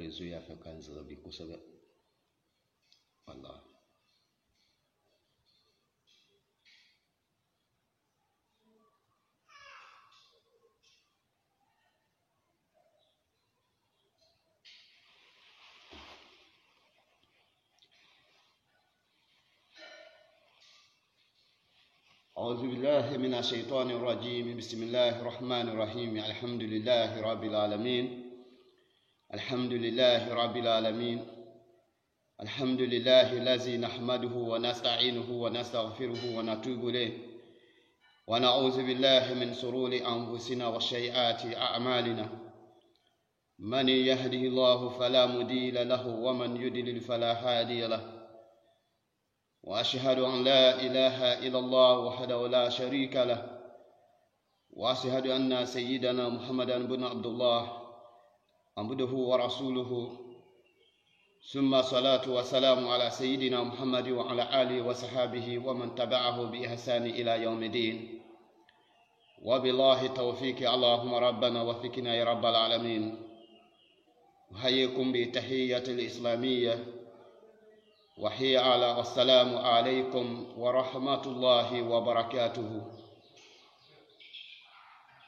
réseau ya fa kan zabi kusaga wallahi أعوذ بالله من الشيطان الرجيم بسم الله الرحمن الرحيم الحمد لله رب العالمين الحمد لله رب العالمين الحمد لله الذي نحمده ونستعينه ونستغفره ونتوب إليه ونعوذ بالله من شرور أنفسنا وسيئات أعمالنا من يهده الله فلا مضل له ومن يضلل فلا هادي له وأشهد أن لا إله إلا الله وحده لا شريك له وأشهد أن سيدنا محمدا بن عبد الله عبده ورسوله ثم صلاة وسلام على سيدنا محمد وعلى آله وصحبه ومن تبعه بإحسان إلى يوم الدين وبالله توفيق اللهم ربنا وفقنا يا رب العالمين أحييكم بتحية الإسلامية وهي على السلام عليكم ورحمة الله وبركاته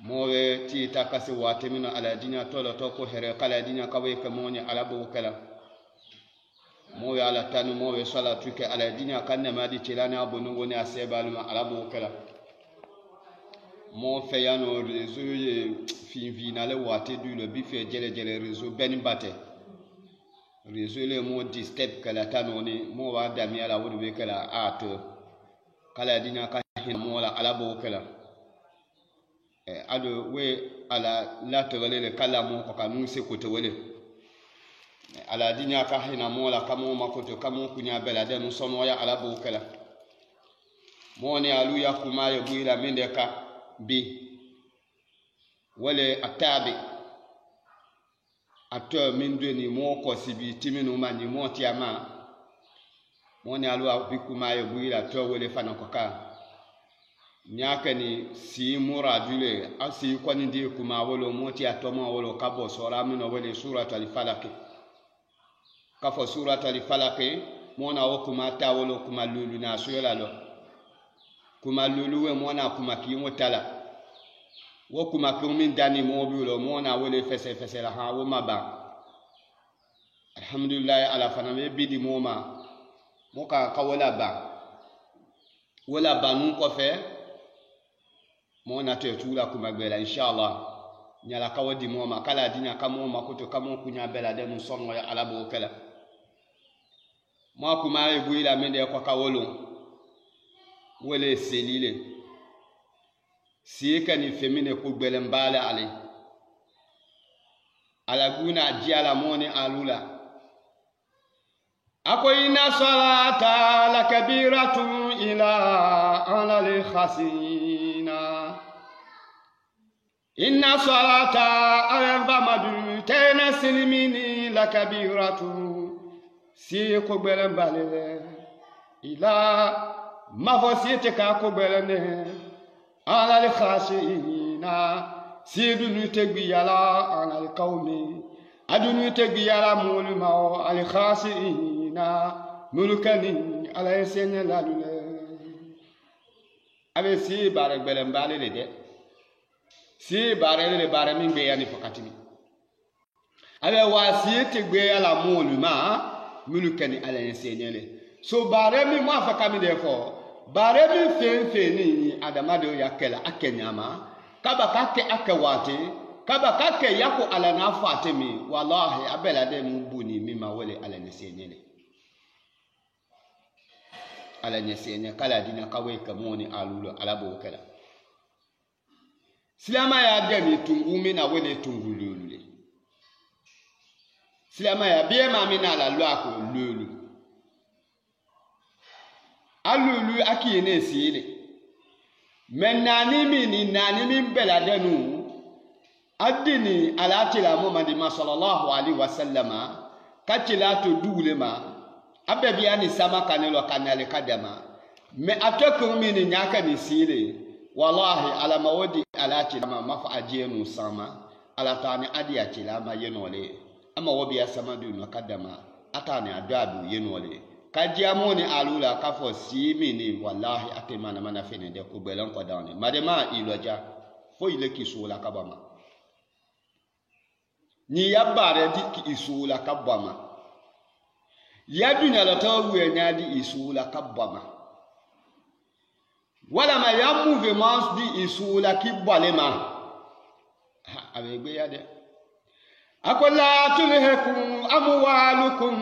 موه تي تاكسي واتمنا على دينا تولو توكو هره قال دينا كوي كموني على بوكلا موه على تانو موه صلاة توك على دينا كان ما دي تلاني أبو نغوني أسيبالما على بوكلا موه فيانو رزو في فينالي واتي دو لبيفي جلي رزو بني باتي réseau le mo disturb kala tanoni mo wa damia la wodi kala ato kala dinya ka hin mo la ala bo kala ado we ala la to le kala mo ko kanu se ko to wele ala dinya ka hin mo la kamo makoto kamo kunya bela de no sono ya ala bo kala mo ne alu ya kuma ya buila mende ka bi wale atabi ato min dweni mo ko sibi timinu mani mo tiama mo ne alu abikuma ye buila to wele fana ko ka nyaka ni si muradule asi ko ni di kuma wolo mo ti atoma wolo kabo sora mino wele suratul falaq ka fo suratul falaq mo na wo kuma ta wolo kuma lulu na suyola lo kuma lulu we mo na kuma ki mo tala wo kuma ko min dani mo biulo mo na wole fese la ha wo maba alhamdulillah ala fana me bidi mo ma mo ka wala ba nun ko fe mo na te tula kuma gbela inshallah nyala ka wadi mo ma kala dinya kamo makoto kamo kunya bela de mun songo ya ala bo kala mo kuma e buila mende ko ka wolo wole selile sieka ni femine ko gbelen bale ale ala guna jiala moni alula ako inna salata la kabiratu ila ala li khasina inna salata arba madu tena silmini la kabiratu si ko gbelen bale ila mafosite ka ko gbelen على الخاشعين سيدنا تغيالا على القوم ادنو تغيالا مولما على الخاشعين ملكني على سن لالو ابي سي بارك بلم بالي دي سي بارل بار من بياني فكاتني ابي واسي تغيالا مولما ملكني على سن لالو so bare mi mo afaka mi defo bare mi fenfeni adamado yakela akenyama kaba kake akewate kaba kake yako ala na fatemi wallahi abela de mbuni mima wale ala nyesenyele ala nyesenye kala dina kawe kamoni alulo ala bokala silama ya demi tungumi na wele tungululule silama ya biema mina la lwako lulu alulu akiyene sile menani min beladenu adini alatila muhammad sallallahu alaihi wasallama kachila to dulema abebiani sama kanelo kanale kadama me atoko mini nyaka ni sile wallahi ala mawdi alati ma mafajenu sama ala tani adi atila ma yenole ama wabiya samadu no kadama atani adabu yenole kajiamoni alula kafo simini wallahi atemana mana fene de ko belan ko dawne madema iloja fo ile kisula kabama ni yabare di isula kabama yadunya la tawu nyadi isula kabama wala ma ya mouvement di isula kibalema abegbe yade akola tulhikum amwalukum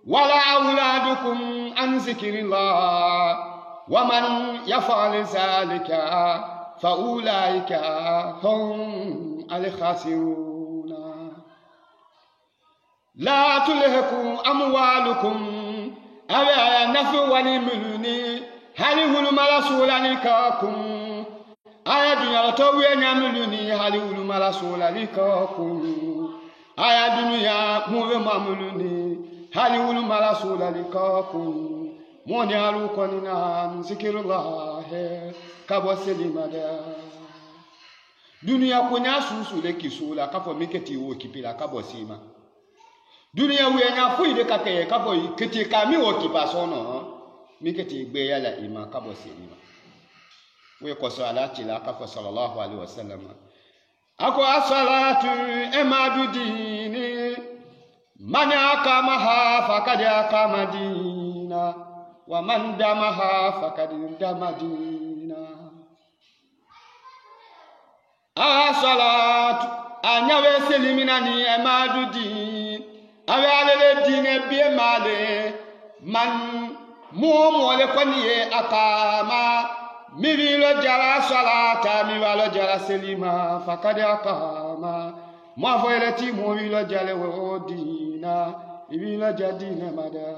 wala auladukum an zikrillah wa man yaf'al zalika fa ulaika hum al-khasirun la tulhikum amwalukum awa nafu wa miluni hali huluma rasulalikakum aya dunya tawiya nyamuluni hali huluma rasulalikakum aya dunya muwe mamuluni hali huluma rasulalikakum moni alu konina zikirullah kabo selimada dunya kunya susu le kisula kafo miketi wo kipila kabo sima dunya wenya fuide kake kafo kiti kami wo kipasono miketi gbe yala ima kabo selima we ko salati la kafo sallallahu alaihi wasallam ako as-salatu emadu dini man akamaha faqad akama dina wa man damaha faqad dama dina as-salatu anyawe selimina ni emadu dini awe alele dine biye male man mo le kwaniye akama mibilo jara salata mibalo jara selima fakade akama mo foyeleti mo wilo jale wodina ibilo jadina mada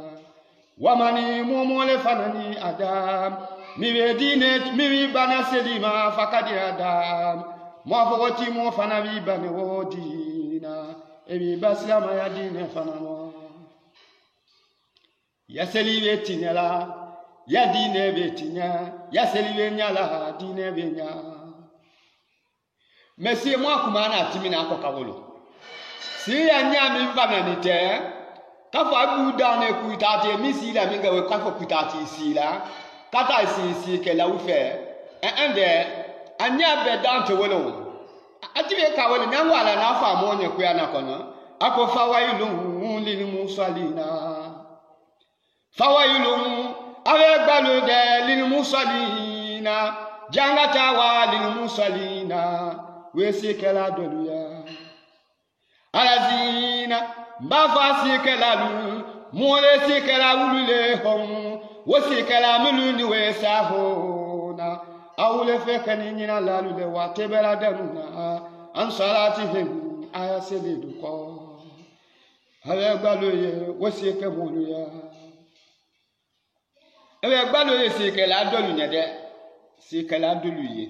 wamani mo le fanani adam mibe dine mibi bana selima fakade adam mo fogoti mo fanabi bane wodina ebi baslama ya dine fanano ya selibe tinyala ya dine betinya ya selibe nyala dine benya mesi mo akumana timina akokawolo si ya nyami mvananite kafo abuda na kuitate misila minga we kafo kuitate sila kata si kela ufe ende anya bedante wolo atibe kawolo nyangwala na afa monye kuya na kono akofa wailun lil musalina fawailun awegbalu de lil musalina jangata wa lil musalina wesikela doluya alazina mbafa sikela lu mole sikela ulule hom wesikela muluni wesahona awule fekani nyina lalu de watebela danuna an salatihim ayaselidu ko awegbalu ye wesike moluya ewe gbalo ye sikela dolu nyede sikela dolu ye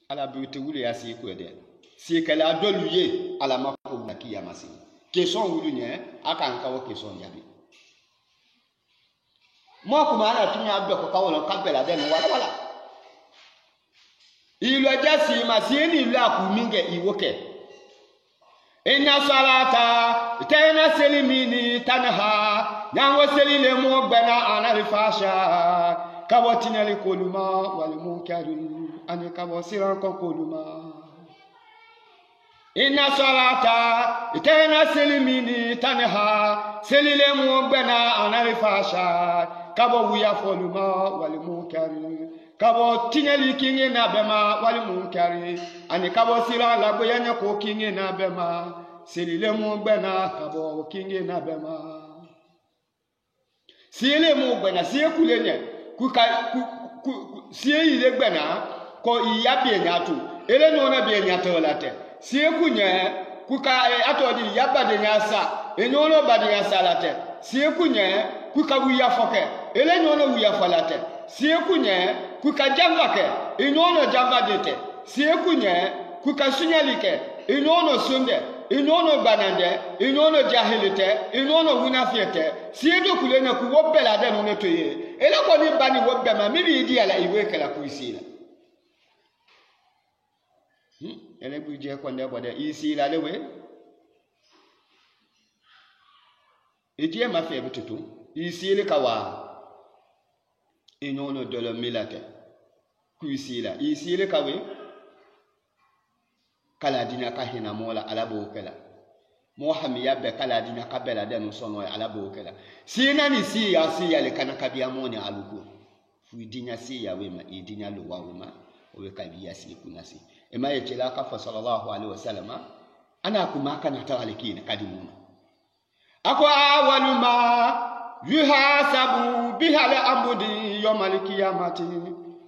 ala bute wule ya siku de sikela dolu ye ala mako na kiyamasi keson wulu nye aka nka wo keson yabi mo ko ma na tunya abbe ko kawo ka bela de no wala ilo jasi masini ila ku minge iwoke inna salata tayna selimini tanha nyango selile mo gbana anarifasha kabotina likoluma wal munkari ani kabosira ko koluma inna salata tayna selimini tanha selile mo gbana anarifasha kabo wuya foluma wal munkari kabo tinyeli kinye na bema wali munkari ani kabo sila la boyanya ko kinye na bema selile mu gbena kabo kinye na bema sile mu gbena sie kulenye sie ile gbena ko iya bi nyatu ele no na bi nyatu late sie kunye kuka atodi yabade nyasa enyono bade nyasa late sie kunye kuka wiya foke ele nyono wiya falate sie kunye kuka jamba ke inono jamba dete sie kunye kuka sunyalike inono sunde inono banande inono jahilite inono hunafiete sie do kulenya ku wobela de no netoye ele ko ni bani wobema mibi idi ala iwe kala ku isila ele buje ko nde bode isila lewe die ma fe betutu isile kawa inyono de la milate ku isila isile kawe kala dina ka hina mola alabo kala Mohamed yabbe kala dina ka bela den sono alabo kala sina ni si ya le kana kabia moni alugo fu dinya si ya wema idinya lo wa wema o we kabia si kunasi e ma yechela ka fa sallallahu alaihi wasallam ana kuma kana tawaliki na kadimu akwa awalu ma yuhasabu biha la amudi yawmal qiyamati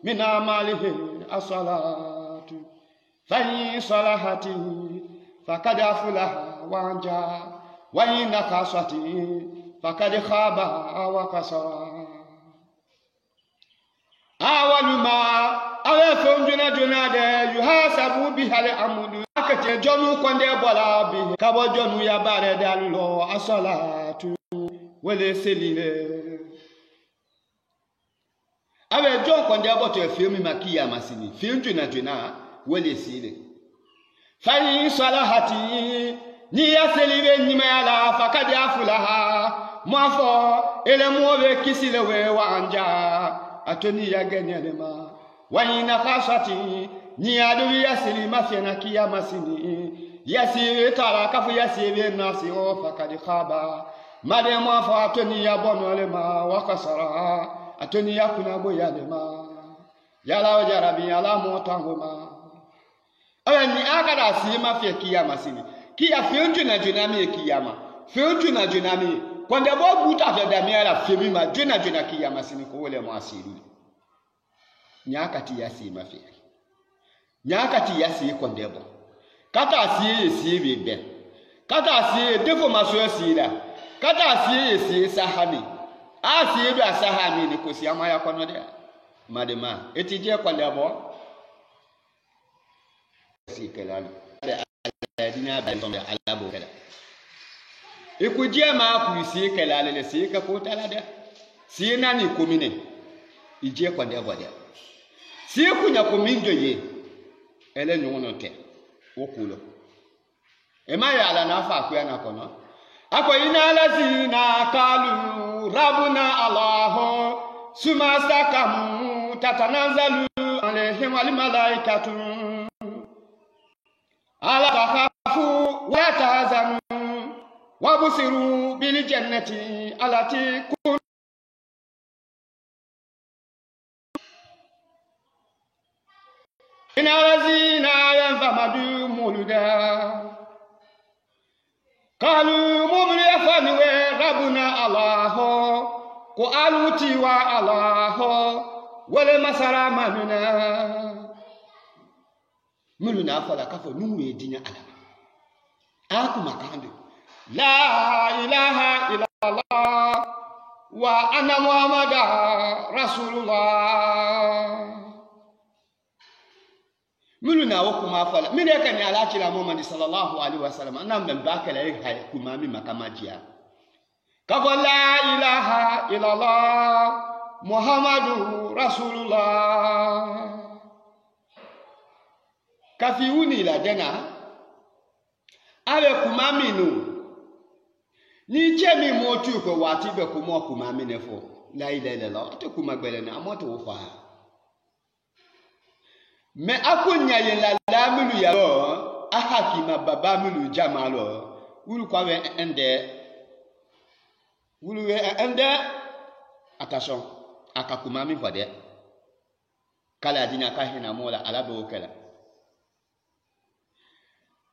min amalihi as-salatu fa in salahati faqad aflaha wa anja wa in nakasati faqad khaba wa kasara awalu ma awe fonjuna junade yuhasabu biha la amudi akete jonu konde bola bi kabo jonu ya bare dalulo as-salatu wele selile awe jon konde aboto efemi makia masini finju na jona wele sile fayi salahati ni ya selibe ni mala fakadi afulaha mwafo ele muobe kisile we wanja atoni ya genyelema wayina khasati ni adu ya selima fena kia masini yasi tala kafu yasi be nasi o fakadi khaba made mwafo atoni ya bonolema wakasara atoni ya kunabo yalema yala wajarabi yala motangoma ni akada sima fe kiyama sini kiya fiunju na junami kiyama fiunju na junami kwande bo buta fe damiara femi ma juna kiyama sini ko wole mo asiru nyakati ya sima fe nyakati ya si kwande bo kata si be kata si defo maso sira kata si sahami asi be sahami ni ko si amaya kono de madema etije kwande bo si kelal dina ba tombe alabo kala ikujie ma ku si kelal le si ka ko tala de si nani komine ije kwa de bodia si kunya komindo ye ele nyono te okulo e ma ya ala na fa ku ya na kono ako ina lazina kalu rabuna allah suma sakamu tatanzalu alaihim wal malaikatu ala takhafu wa tahzanu wa busiru bil jannati allati kun ina lazina yanfamadu muluda qalu mumli afani wa rabbuna allah ko aluti wa allah wala masara manuna muluna fala kafo nuwe dinya alama aku makande la ilaha illallah wa anna muhammadar rasulullah muluna wakuma fala mine kan ya ala kila muhammad sallallahu alaihi wasallam annam dan bakala hay kuma mi makamajiya kafo la ilaha illallah muhammadur rasulullah kafi uni la dena ale kumaminu ni chemi motu ko wati be kumo kumamine fo la ilaha illallah to kumagbele na amoto wo fa me akunya ye la lamulu ya lo ahakima baba mulu jamalo wulu kwa we ende attention akakumami fo de kala dina ka hina mola alabo kala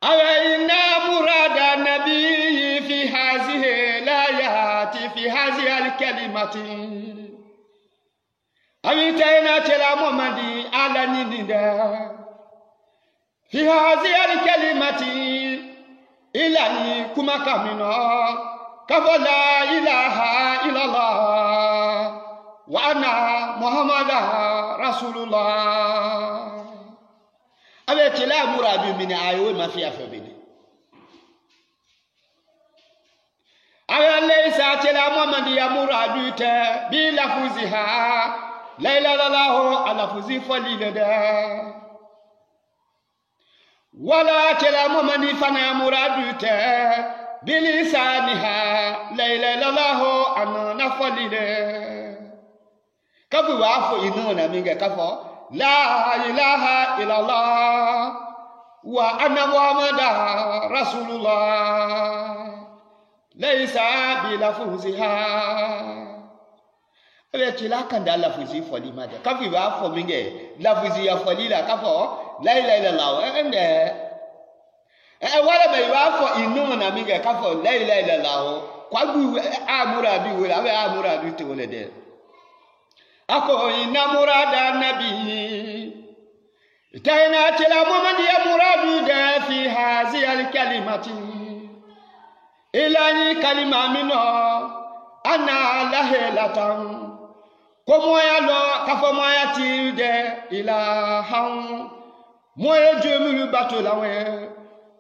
أوينا مراد النبي في هذه الآيات في هذه الكلمات أويتنا تلا محمد على نيدا في هذه الكلمات إلهي كما كمنا كفى لا إله إلا الله وأنا محمد رسول الله abe tela muradu min ayo ma fi afabini ayo laysa tela muhammad ya muradu ta bi lafuziha la ilaha illallah ala fuzi falilada wala tela muhammad fana muradu ta bilisaniha la ilaha illallah anana folile kafu wa fo inuna minga kafo la ilaha illallah wa anna muhammada rasulullah laysa bilafziha ebe kila kanda lafzi foli made kafu wa fo minga lafzi ya foli la kafo la ilaha illallah ende wala mai wa fo inuna minga kafo la ilaha illallah kwa bu amura bi wala abe amura bi te wala de ako ina murada nabi taina tila muhammad ya muradu da fi hazi al kalimati ilani kalima mino ana lahilatan ko moya lo kafo moya ti de ilahan moya jemu batulawe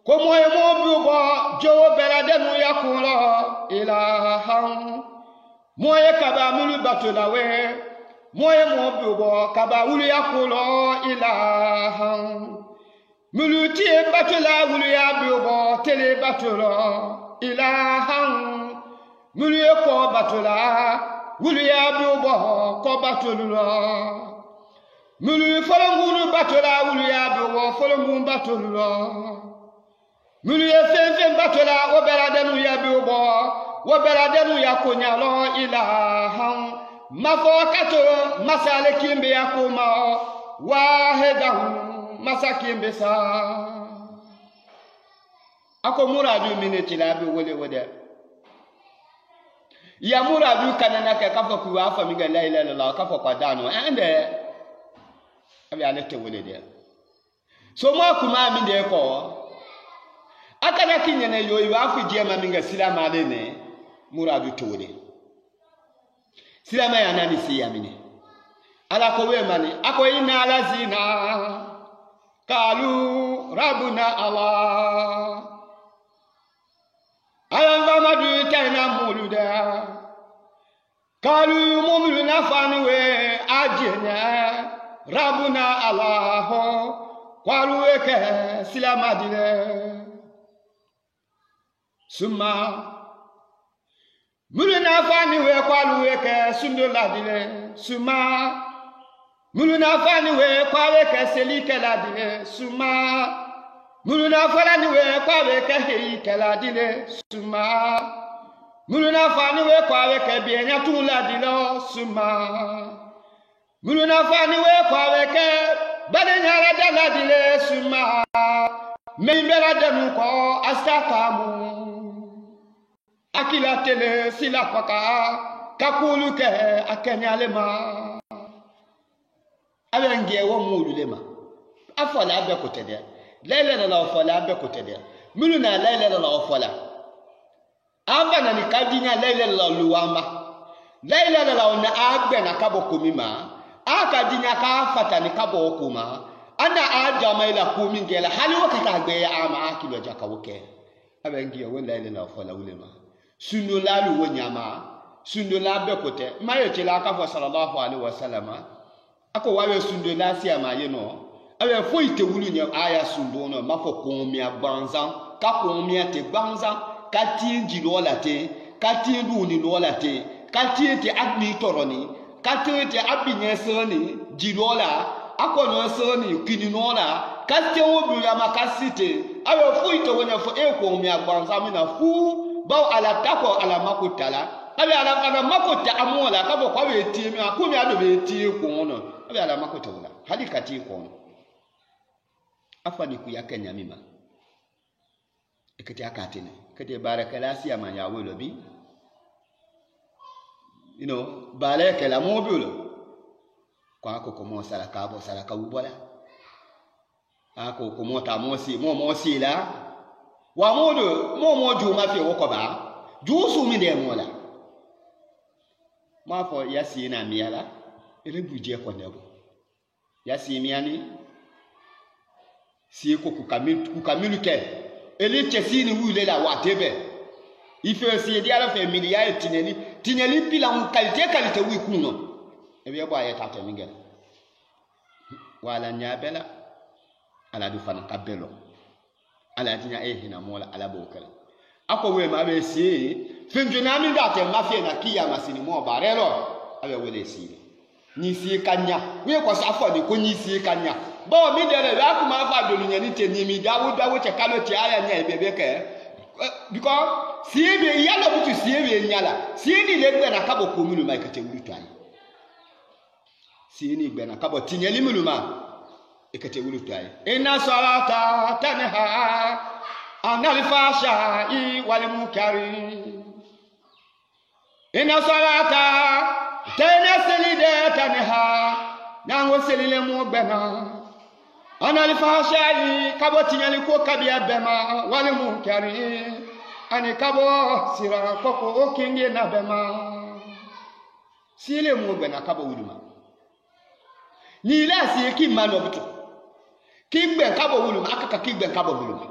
ko moye mo bubo jowo beladenu yakulo ilahan moye kaba mulu batulawe moye mo bubo kaba wulu yakulo ilahan mulu tie batula wulu ya bubo tele batula ilahan mulu ko batula wulu ya bubo ko batula mulu folongulu batula wulu ya bubo folongun batula mulu ye fenfen batola wo beradenu ya biubo wo beradenu ya kunyalo ilahan mafakato masale kimbe ya kuma wahidahu masakimbe sa ako muradu mineti labi wole wode ya muradu kanana ka kafa kuwa fa miga la ilaha illallah kafa kwa dano ande abi alete wole de so mo kuma mi de ko akana kinyene yoyi wafu jema minga silama lene muradu tole silama ya nani si yamini ala ko we mani ako ina lazina kalu rabbuna allah ayan madu tayna muluda kalu mumuluna fanwe ajena rabbuna allah kwalu eke silama dile suma muluna fani we kwalu weke sundo ladile suma muluna fani we kwawe ke selike ladile suma muluna fani we kwawe ke heike ladile suma muluna fani we kwawe ke bienya tu ladile suma muluna fani we kwawe ke badenya ladile suma membera denu ko astakamu akila tele sila paka kakulu ke akenyalema abengie wo mululema afola abe kotede lele la afola abe kotede muluna lele la afola amba na nikadinya lele la luwamba lele la ona agbe na kabo komima akadinya ka fata ni kabo okuma ana ajama ila kumi ngela hali wakati agbe ya ama akilo jaka woke abengie wo lele la afola ulema sundo lalu wonyama sundo la bekote mayo chela akafo sallallahu alaihi wasallam ako wawe sundo la si amaye no awe fo itewulu nya aya sundo no mafo komia banza ka komia te banza ka tinji lo la te ka tindu ni lo la te ka tinti adni toroni ka tinti abinye soni jilola ako no soni kini no la ka tewo bu ya makasite awe fo itewonya fo e komia banza mina fu baw ala tako ala makutala abi ala makuta amola kabo kwa wetimi akumi ado beti ko ono abi ala makutala hali kati ko afani ku yakenya mima ekati akatine kete barakalasi amanya welobi barakala mobulo kwa ko komo sala kabo sala kabubola ako komo ta mosi la wa modo mo juma fi wokoba jusu mi de mola ma fo yasi na miala ele buje ko nebo yasi miani si ko ku kamilu ke ele chesini wule la watebe ife si di ala fe miliya tineli pila un qualité wi kuno e be bo ayata to mingela wala nyabela ala du fana kabelo ala tinya hina mola ala bokala ako we ma be si finjuna mi da te mafia na kiya masini mo barelo abe we si ni si kanya we ko sa fo ni ko ni si kanya bo mi dere ya kuma fa do ni ni te ni mi dawo che kalo ti aya nya bebe ke because si be yalo butu si be nyala si ni le gbe na kabo ko mulu mai ka te wulu twan si ni gbe na kabo tinyeli mulu ma ekete wulu twan inna salata tanha anal fashai wal munkari inna salata tanselide tanha nango selile mo bena anal fashai kabo tinyali ko kabia bema wal munkari ani kabo sira koko okinge na bema sile mo bena kabo wuluma ni la si ki mano butu kigbe kabo wuluma akaka kigbe kabo wuluma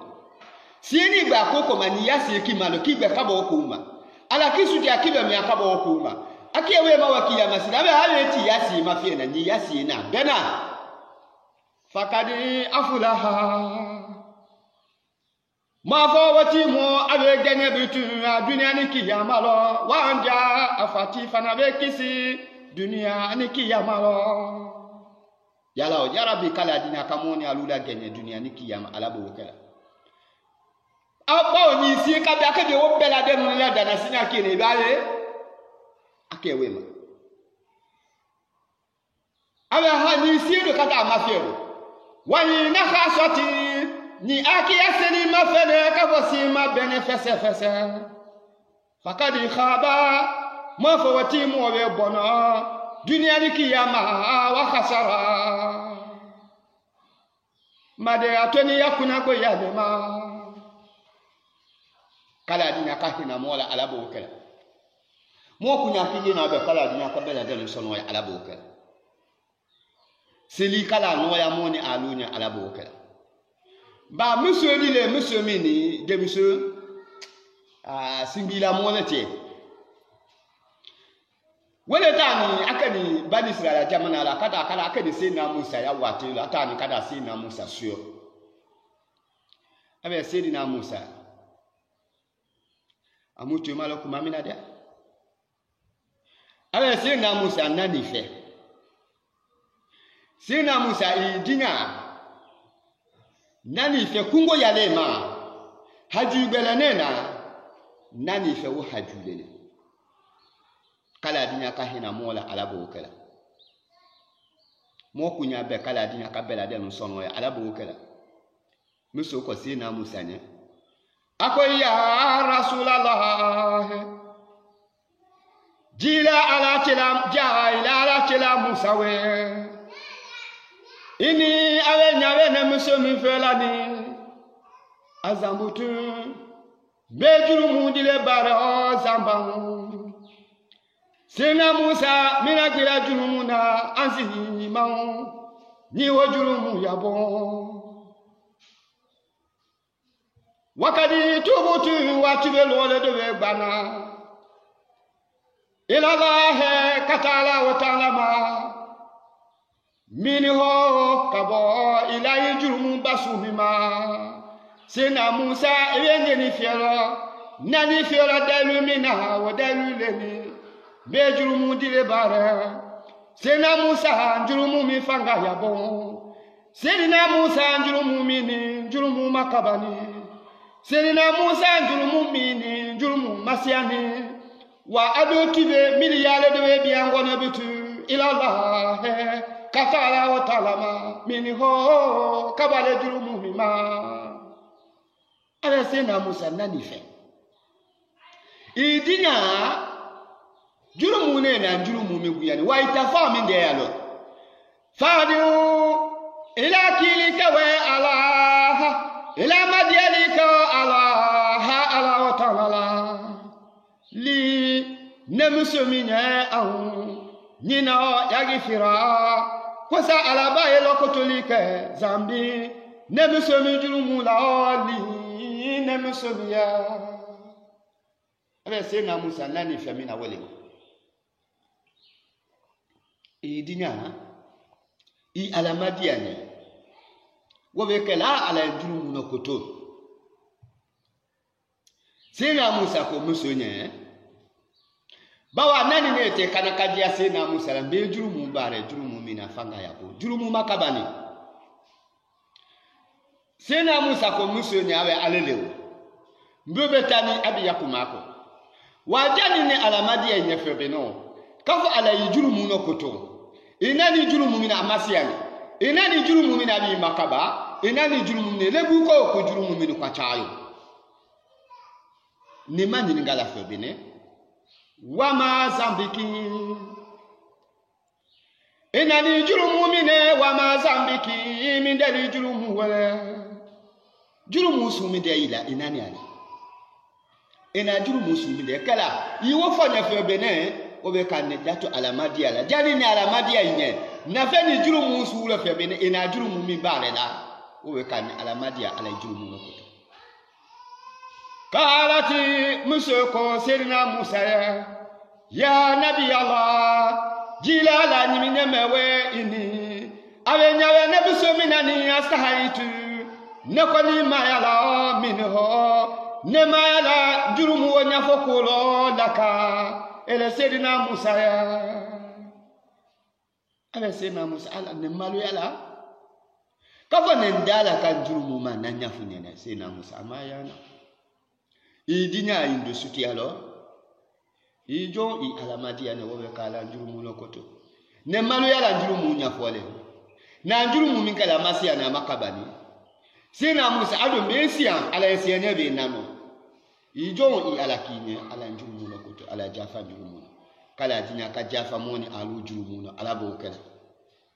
sieni gba koko mani yasi ki mano kigbe kabo okuma ala kisu ti akibe mi akabo okuma akiyewe ma wakiya masina be haleti yasi mafie na ni yasi na bena fakadi afulaha ma fawati mo abe ganye bitu dunia ni kiyama lo wanja afati fana be kisi dunia ni kiyama lo yala o jarabi kala dina kamoni alula ganye dunia ni kiyama alabo wokela apo ni si ka be akebe wo bela de no la dana sinya kini bale akewe ma ala ha ni si do kata mafero wani na khasati ni akiya seni mafene ka bosi ma bene fese fakadi khaba ma fawati mo we bona dunia ni kiyama wa khasara made atoni yakuna ko yade ma kala dina kahina mola alabo kala mo kunya kije na be kala dina ka bela de sono ya alabo kala seli kala no ya moni alunya alabo kala ba monsieur dile monsieur mini de monsieur singila monete wele tani akani bani Israel jamana la kada kala akani se na Musa ya wate la tani kada se na Musa sio abe se na Musa amutu malo kumamina dia abe se na Musa nani fe se na Musa idinga nani fe kungo yale ma hajubele nena nani fe wo hajulele kala dinya ka hina mola alabo kala mo kunya be kala dinya ka bela de no sono ya alabo kala muso ko sina Musa ne akoya rasulullah jila ala tilam jaila ala tilam Musa we ini awe nyawe na muso mi felani azambutu bejuru mundile bara zambangu sina Musa mina kila julumuna ansihi mau ni wajulumu yabo wakadi tubutu watube lole de bana ila Allah katala wa ta'ala minho kabo ila yujulumu basumima sina Musa eyenye ni fiero nani fiero dalumina wa dalulemi bejurumu dile bare sina Musa njurumu mi fanga yabo sina Musa njurumu mini njurumu makabani sina Musa njurumu mini njurumu masiani wa adotibe miliyale de biangona bitu ila Allah katala wa talama minho kabale jurumu mima ala sina Musa nani fe idinya jurumu ne na jurumu meguyani wa itafa min de yalo fadu ila kilika wa Allah ila madyalika Allah ala wa ta'ala li nemusuminya au nina yagifira kosa alaba elokotolike zambi nemusumi jurumu la li nemusumiya abe sina Musa nani famina wele idinya i alamadiani wobekela ala jurumu no koto Sina Musa ko musonye bawa nani ne te kana kajia sina Musa la be jurumu bare jurumu mina fanga yako jurumu makabani sina Musa ko musonye awe alelewo mbobe tani abi yakumako wajani ne alamadi ya nyefebe no kafu ala jurumu no koto inani jurumu mina amasiani inani jurumu mina abi makaba inani jurumu ne lebu ko jurumu mina kwa chayo ni mani ngala febene wama zambiki inani jurumu mine wama zambiki mindeli jurumu wala jurumu sumide ila inani ali ina jurumu sumide kala yiwo fanya febene obe kanne jato alamadi ala jani ni alamadi ine na feni jurumu sura febene ina jurumu mi bale la obe kanne alamadi ala jurumu nokoto Kalati musoko serina Musa ya nabi Allah jilala nyimine mewe ini awenyawe nebuso minani astahaitu nekoni mayala minho ne mayala jurumu wonya fokulo laka ele serina Musa ya ale serina Musa ala ne malu yala kafa ne ndala kan jurumu mananya funyene serina Musa amayana idinya indo suti alo ijo I alamadi ya ne wobe kala njurumu lokoto ne manu ya la njurumu nyafole na njurumu minkala masia na makabani sina Musa ado mesia ala esianya be nano ijo I alakine ala njurumu lokoto ala jafa njurumu kala dinya ka jafa moni alu njurumu no ala bokela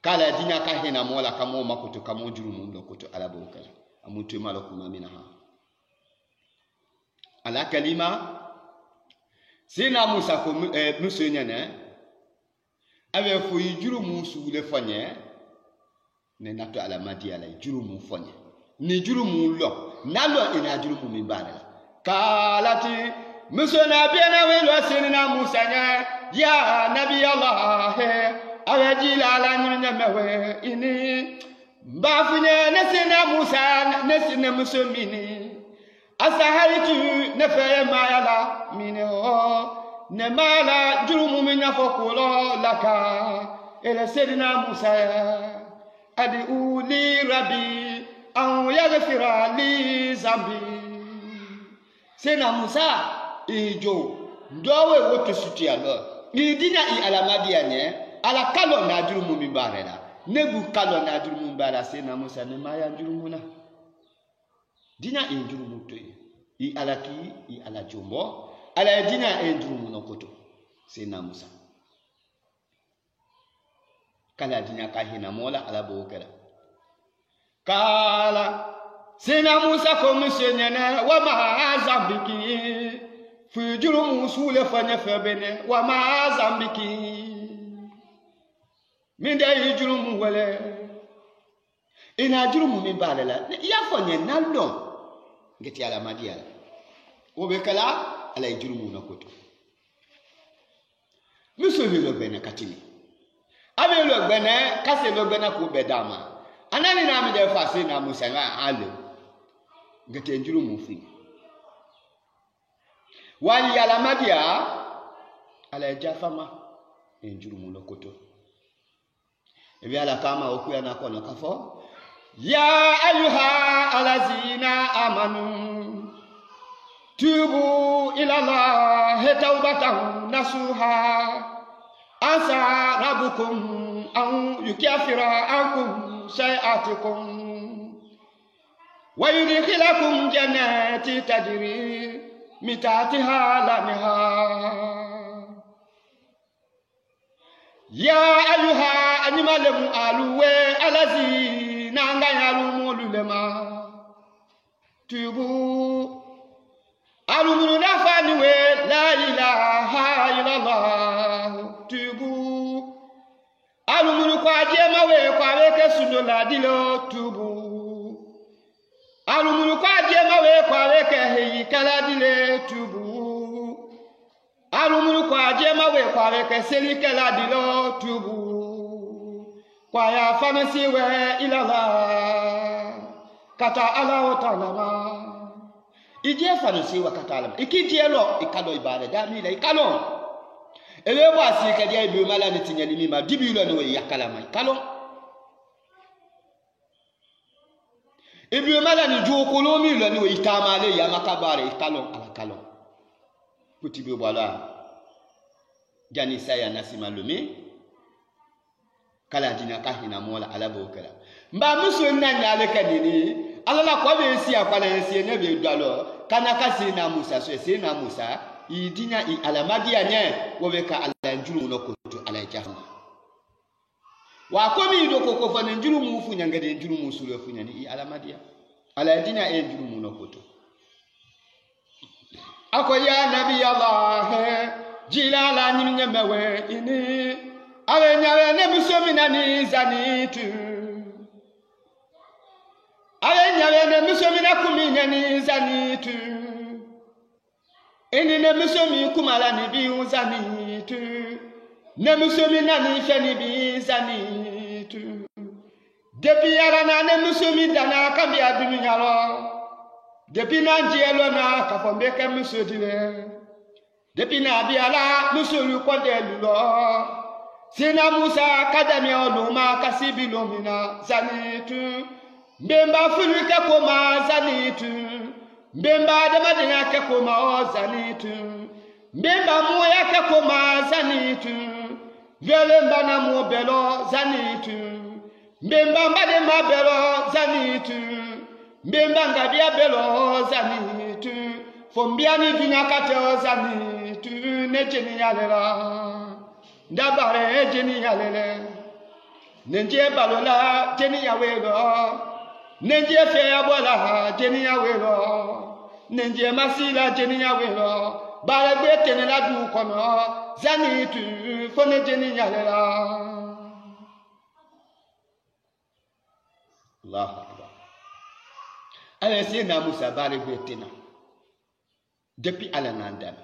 kala dinya ka hena mola kamo makoto kamo njurumu lokoto ala bokela amutu malokuma mina ha ala kalima sina Musa ko musonya ne awe fo jurumu suule fanye ne nato ala madi ala jurumu fanye ni jurumu lo nalo ina jurumu mimbana kalati musona biena we sina Musa nya ya nabi Allah awe jilala nyanya mewe ini mbafunye ne sina Musa ne sina musomini asaharitu nefe mayala minho ne mala jurumu minya fokulo laka ele serina Musa adi uli rabbi an yaghfira li zambi sena Musa ijo ndowe woto sutia lo idina I alamadi anye ala kalo na jurumu mibarela nebu kalo na jurumu mbara sena Musa ne maya jurumu na dina enjurumu to I alaki I ala jombo ala dina enjurumu nokoto sena Musa kala dina ka hina mola ala bokela kala sena Musa ko msenyana wa ma zambiki fujurumu sule fanya febene wa ma zambiki minda yujurumu wale ina jurumu mibalela ya fonye naldo ngeti ala madiala obekala ala jurumu nakoto musoli lo bene katini abe lo bene kase lo bene ko bedama anani na mi de fa na Musa na ale ngeti jurumu fi wali ala madia ala jafama jurumu nakoto ebi ala kama okuya na kono kafo ya ayuha alazina amanu tubu ila Allah tawbatan nasuha asa rabbukum an yukafira ankum sayi'atikum wa yudkhilakum jannati tajri min tahtiha al-anhar ya ayuha animalum aluwe alazina nanga yalumu lulema tubu alumunu nafaniwe la ilaha illallah tubu alumunu kwa jema we kwa weke sundola dilo tubu alumunu kwa jema we kwa weke heyi kala dile tubu alumunu kwa jema we kwa weke seli kala dilo tubu kwa ya famesi we ilala kata ala otanama ije fanu si wakatala ikije lo ikalo ibada da mi la ikalo ele wa si ka dia bi mala ni tinyali mi ma dibi lo no yakala ma ikalo ibi mala ni ju ko mi lo ni itama le ya makabare ikalo ala kalo kuti bi wala jani saya nasima lumi kala dina ka hina mola ala bokala mba muso nanya ale kadini alala kwa be si akwana nsi ne be dalo kana kasi na Musa so se na Musa idinya I alamadi anye wo be ka ala njuru no koto ala jahma wa komi do kokko fa njuru mu fu nyangade njuru mu sulu fu nyani I alamadi ala dinya e njuru mu no koto ako ya nabi Allah jilala nyinya mewe ini ale nyawe ne muso minani zanitu ale nyawe ne muso mina kuminyani zanitu eni ne muso mi kumala ni bi zanitu ne muso minani feni bi zanitu depi ara na ne muso mi dana kambi adunu nyalo depi na njielo na kafombe ke muso dire depi na biala muso yu konde lulo sina Musa kadami oluma kasibi lomina zanitu mbemba fulika koma zanitu mbemba damadina ke koma zanitu mbemba moya ke koma zanitu velemba na mo belo zanitu mbemba mbade mabelo zanitu mbemba ngabia belo zanitu fombiani dunyakate zanitu nejeni yalela ndabare jeni yalele nenje balola jeni yawelo nenje fe abola jeni yawelo nenje masila jeni yawelo bare gbe tenela du kono zanitu fone jeni yalela Allahu akbar ale sina Musa bare gbe tena depuis ala nandana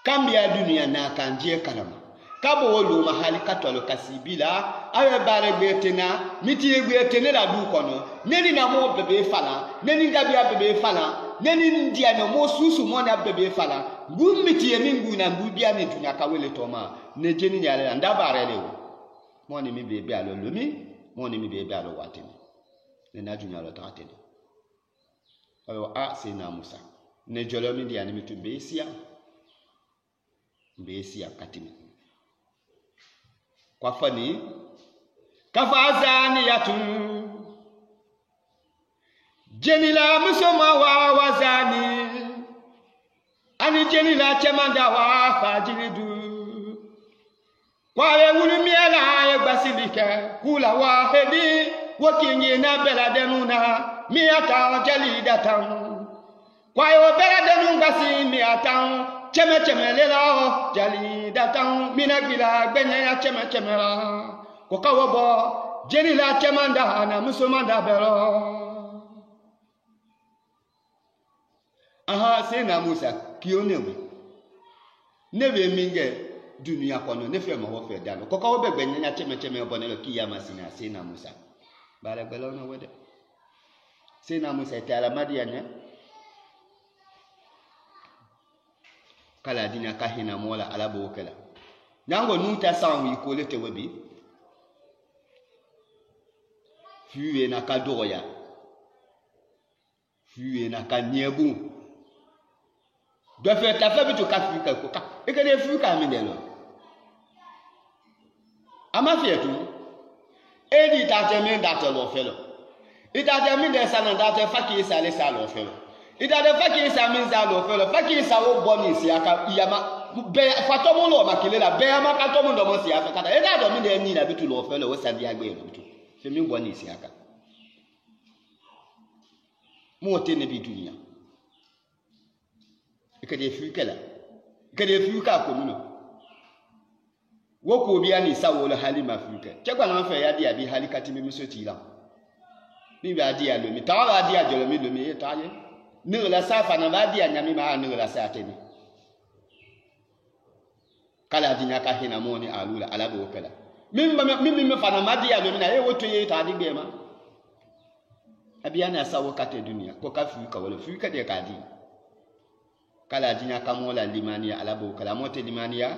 kambia dunia na kanje kalama kabo wolu mahali katolo kasibila awe bare betena miti egwetene la du kono neni na mo bebe fala neni ngabia bebe fala neni ndia no mo susu mo na bebe fala gumiti yemingu na ngubia ni tunya kawele toma ne jeni nyale nda bare lewo mo ni mi bebe alo lumi mo ni mi bebe alo wateni ne na junya lo tateni ayo a sina Musa ne jolo mi dia ni mitu besia katimi kwa fani kafazani yatu jenila musoma wa wazani ani jenila chemanda wa fajiridu kwa we wulumiela ye basilike kula wa hedi wokinye na beladenuna miata jalidatan kwa yo beladenu ngasi miata cheme lela jali datang minagila gbenya ya cheme la ko kawobo jeni la chemanda na musomanda belo aha sina Musa kionewe nebe minge dunia kono ne fe mo wo fe dalo ko kawobe gbenya ya cheme obonelo kiyama sina Musa bare belo no wede sina Musa tala madianya kala dina kahina mola alabo kala nango nuta sanwi ko lete webi fuwe na kadoya fuwe na kanyebu do fe ta fa bitu kafika ko ka ekene fuka mi delo ama fietu edi ta jeme data lo felo ita jeme de sana data faki sale salo felo ita de faki sa minza lo felo faki sa wo boni si aka iyama be fatomo lo makilela be ama katomo ndo mo si aka kata ida do mi de ni na bitu lo felo wo sandi agbe lo bitu se mi boni si aka mo te ne bi dunia ikade fuka ko muno wo ko bi ani sa wo lo halima fuka chegba na fa ya dia bi halikati mi so ti la ni bi adia lo mi tawa adia jolo mi lo mi etaye ni la safa na ba dia nyami ma ni la sa teni kala dinya ka hina moni alula alabo kala mimi fa na madia lo mi na e woto ye ta digbe ma abia na sa wo kate dunia ko ka fuka wala fuka de ka di kala dinya kamola limaniya alabo kala mote limaniya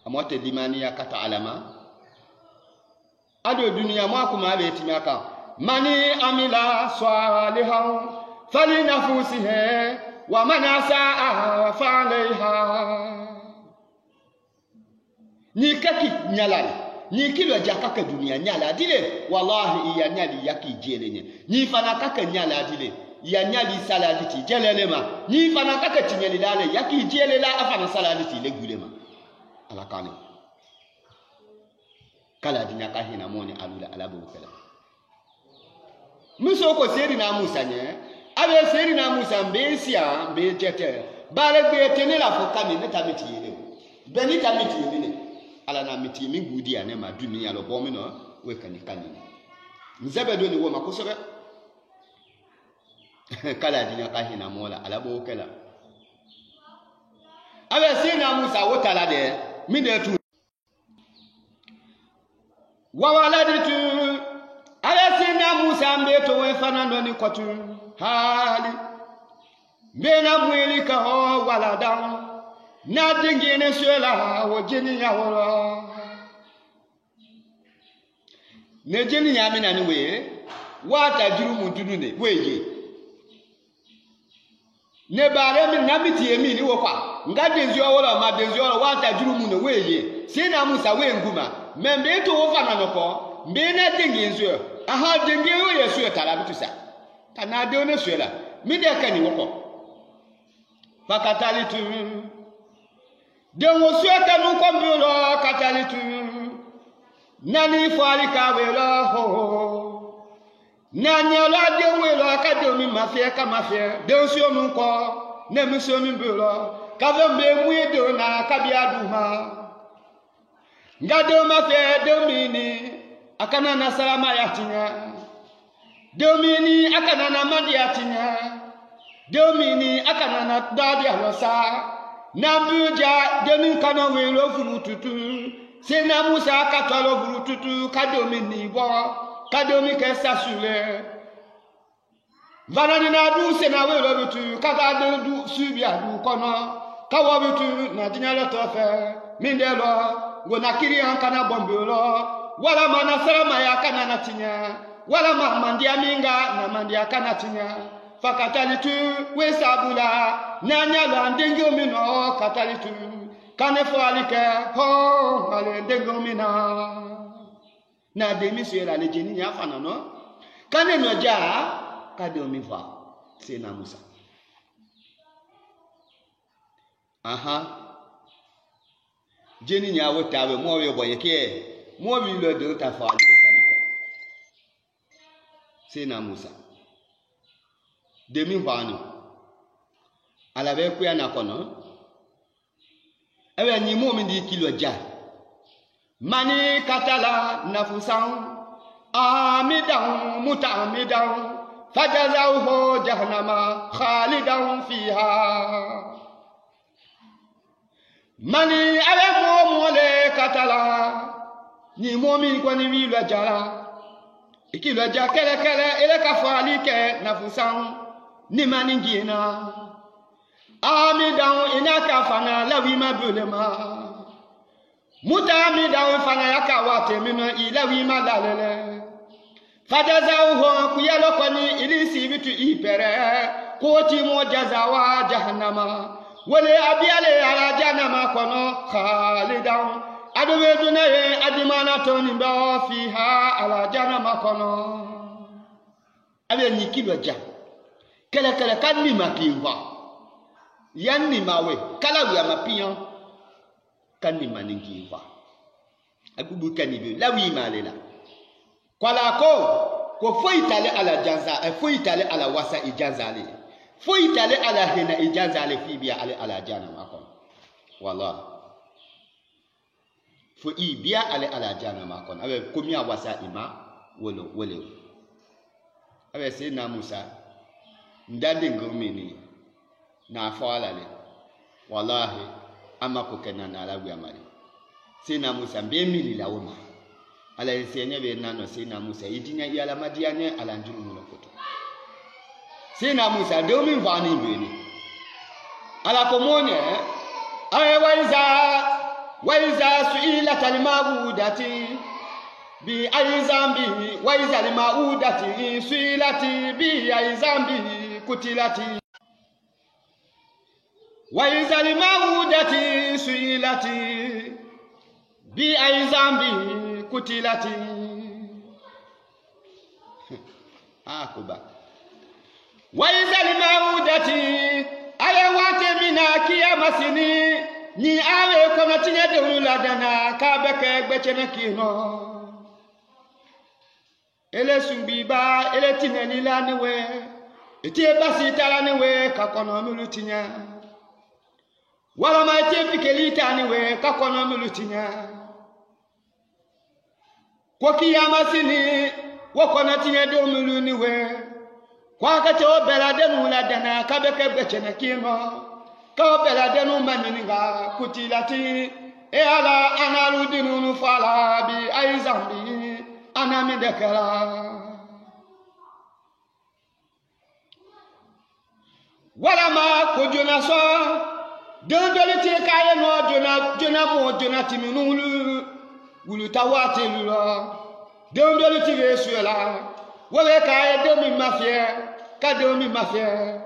amote limaniya kata alama ado dunia ma kuma be timaka mani amila salihan falinafusihi wa man asaa fa alayha ni kaki nyalali ni kilo jaka ka dunia nyala dile wallahi ya nyali yaki jelenye ni fana kaka nyala dile ya nyali saladiti jelelema ni fana kaka tinyeli dale yaki jelela afana saladiti le gulema ala kanu kala dinya ka hina moni alula alabu kala muso ko seri na musa nye abe seri na musa mbesia mbe jete bare gbe tenela fo kami ne tamiti yele beni tamiti yele ala na miti mi gudi ane ma dumi alo bomi no we kanikani nzebe do ni wo makosobe kala dinya ka hina mola alabo kala abe seri na musa wotala de mi de tu wawaladitu alasina musa mbeto we fanano ni kotu hali mbena mwili ka ho walada na dingine swela wo jeni ya woro ne jeni ya mina ni we wata juru mududu ne weje ne bare mi na biti emi ni wo kwa ngade nzio woro ma de nzio wata juru mu ne weje sina musa we nguma membe to wo fana no ko mbe na dingi nzio aha dingi wo yesu tara bitusa kana de one suela mi de kani wo ko fakatalitu de wo sueta no ko mbilo katalitu nani fali ka welo ho nani ola de welo ka de mi mafia ka mafia de osu no ko ne mi so mi mbilo ka ve mbe mu edo na ka bia duma ngado mafe domini akana na salama yatinya domini akana na mandi yatinya domini akana na dadi alosa nambuja demi kana welo furututu sena musa katalo furututu kadomini bo kadomi kesasule vanani na du sena welo bitu kada du subi adu kono kawo bitu na dinyalo tofe mindelo wona kiri ankana bombolo wala mana salama ya kana natinya wala mandia minga na mandia kana tinya fakatalitu we sabula nanya la ndengo mino katalitu kane fo alike ho ale ndengo mina na demi sera le jeni nya fana no kane no ja kade omi fa se na musa aha jeni nya wota we mo we boye ke mo wi lo de ta fa ali kaniko se na musa demi vanu ala be ku ya na kono ewe ni mo mi di kilo ja mani katala nafusan amidan mutamidan fajazahu jahannama khalidan fiha mani ale mo le katala ni mo mi ko ni wi lo jara iki lo ja kele kele ele ka fali ke nafusan ni mani gina amidan inaka fana lawi mabulema mutamidan fana yakawate mino ilawi madalele fajazahu kuyalo kwani ilisi bitu ipere koti mo jazawa jahannama wale abiale ala jahannama kono khalidan adobe dunaye adimana toni ba fiha ala jahannama kono abe ni kilo ja kele kele kanni makimba yanni mawe kala wi amapion kanni maningiva akubu kanibe lawi malela kwala ko foitale ala janza foitale ala wasa ijanzale foitale ala hina ijanzale fibia ala jana makon wallahi fo ibia ala jana makon abe komia wasa ima wole abe se na musa ndande ngomini na fawalale wallahi ama ko kenana ala wi amali se na musa be mili la woma ala ensenye be nano se na musa idinya yala madiane ala njuru no koto sina Musa domin vani beni ala komone ay waiza su'ilat al-ma'udati bi ay zambi waiza al-ma'udati su'ilati bi ay zambi kutilati waiza al-ma'udati su'ilati bi ay zambi kutilati akuba waiza al-ma'udati ala wate mina kiyama sini ni awe kono tinye de la dana ka beke gbechene kino ele sumbi ba ele tinye ni la niwe etie basi tala niwe ka kono mulu tinya wala ma etie pikeli ta niwe ka kono mulu tinya kwa kiyama sini wakono tinye de mulu niwe kwa kate obela denu la dana ka beke gbechene kino ka obela denu manininga kutilati e ala analu dinunu fala bi ay zambi anamidekala wala ma ko jona so dondoliti kaye no jona mo jona timinulu wulu tawati lula dondoliti vesuela wala kaye domi mafie ka domi mafie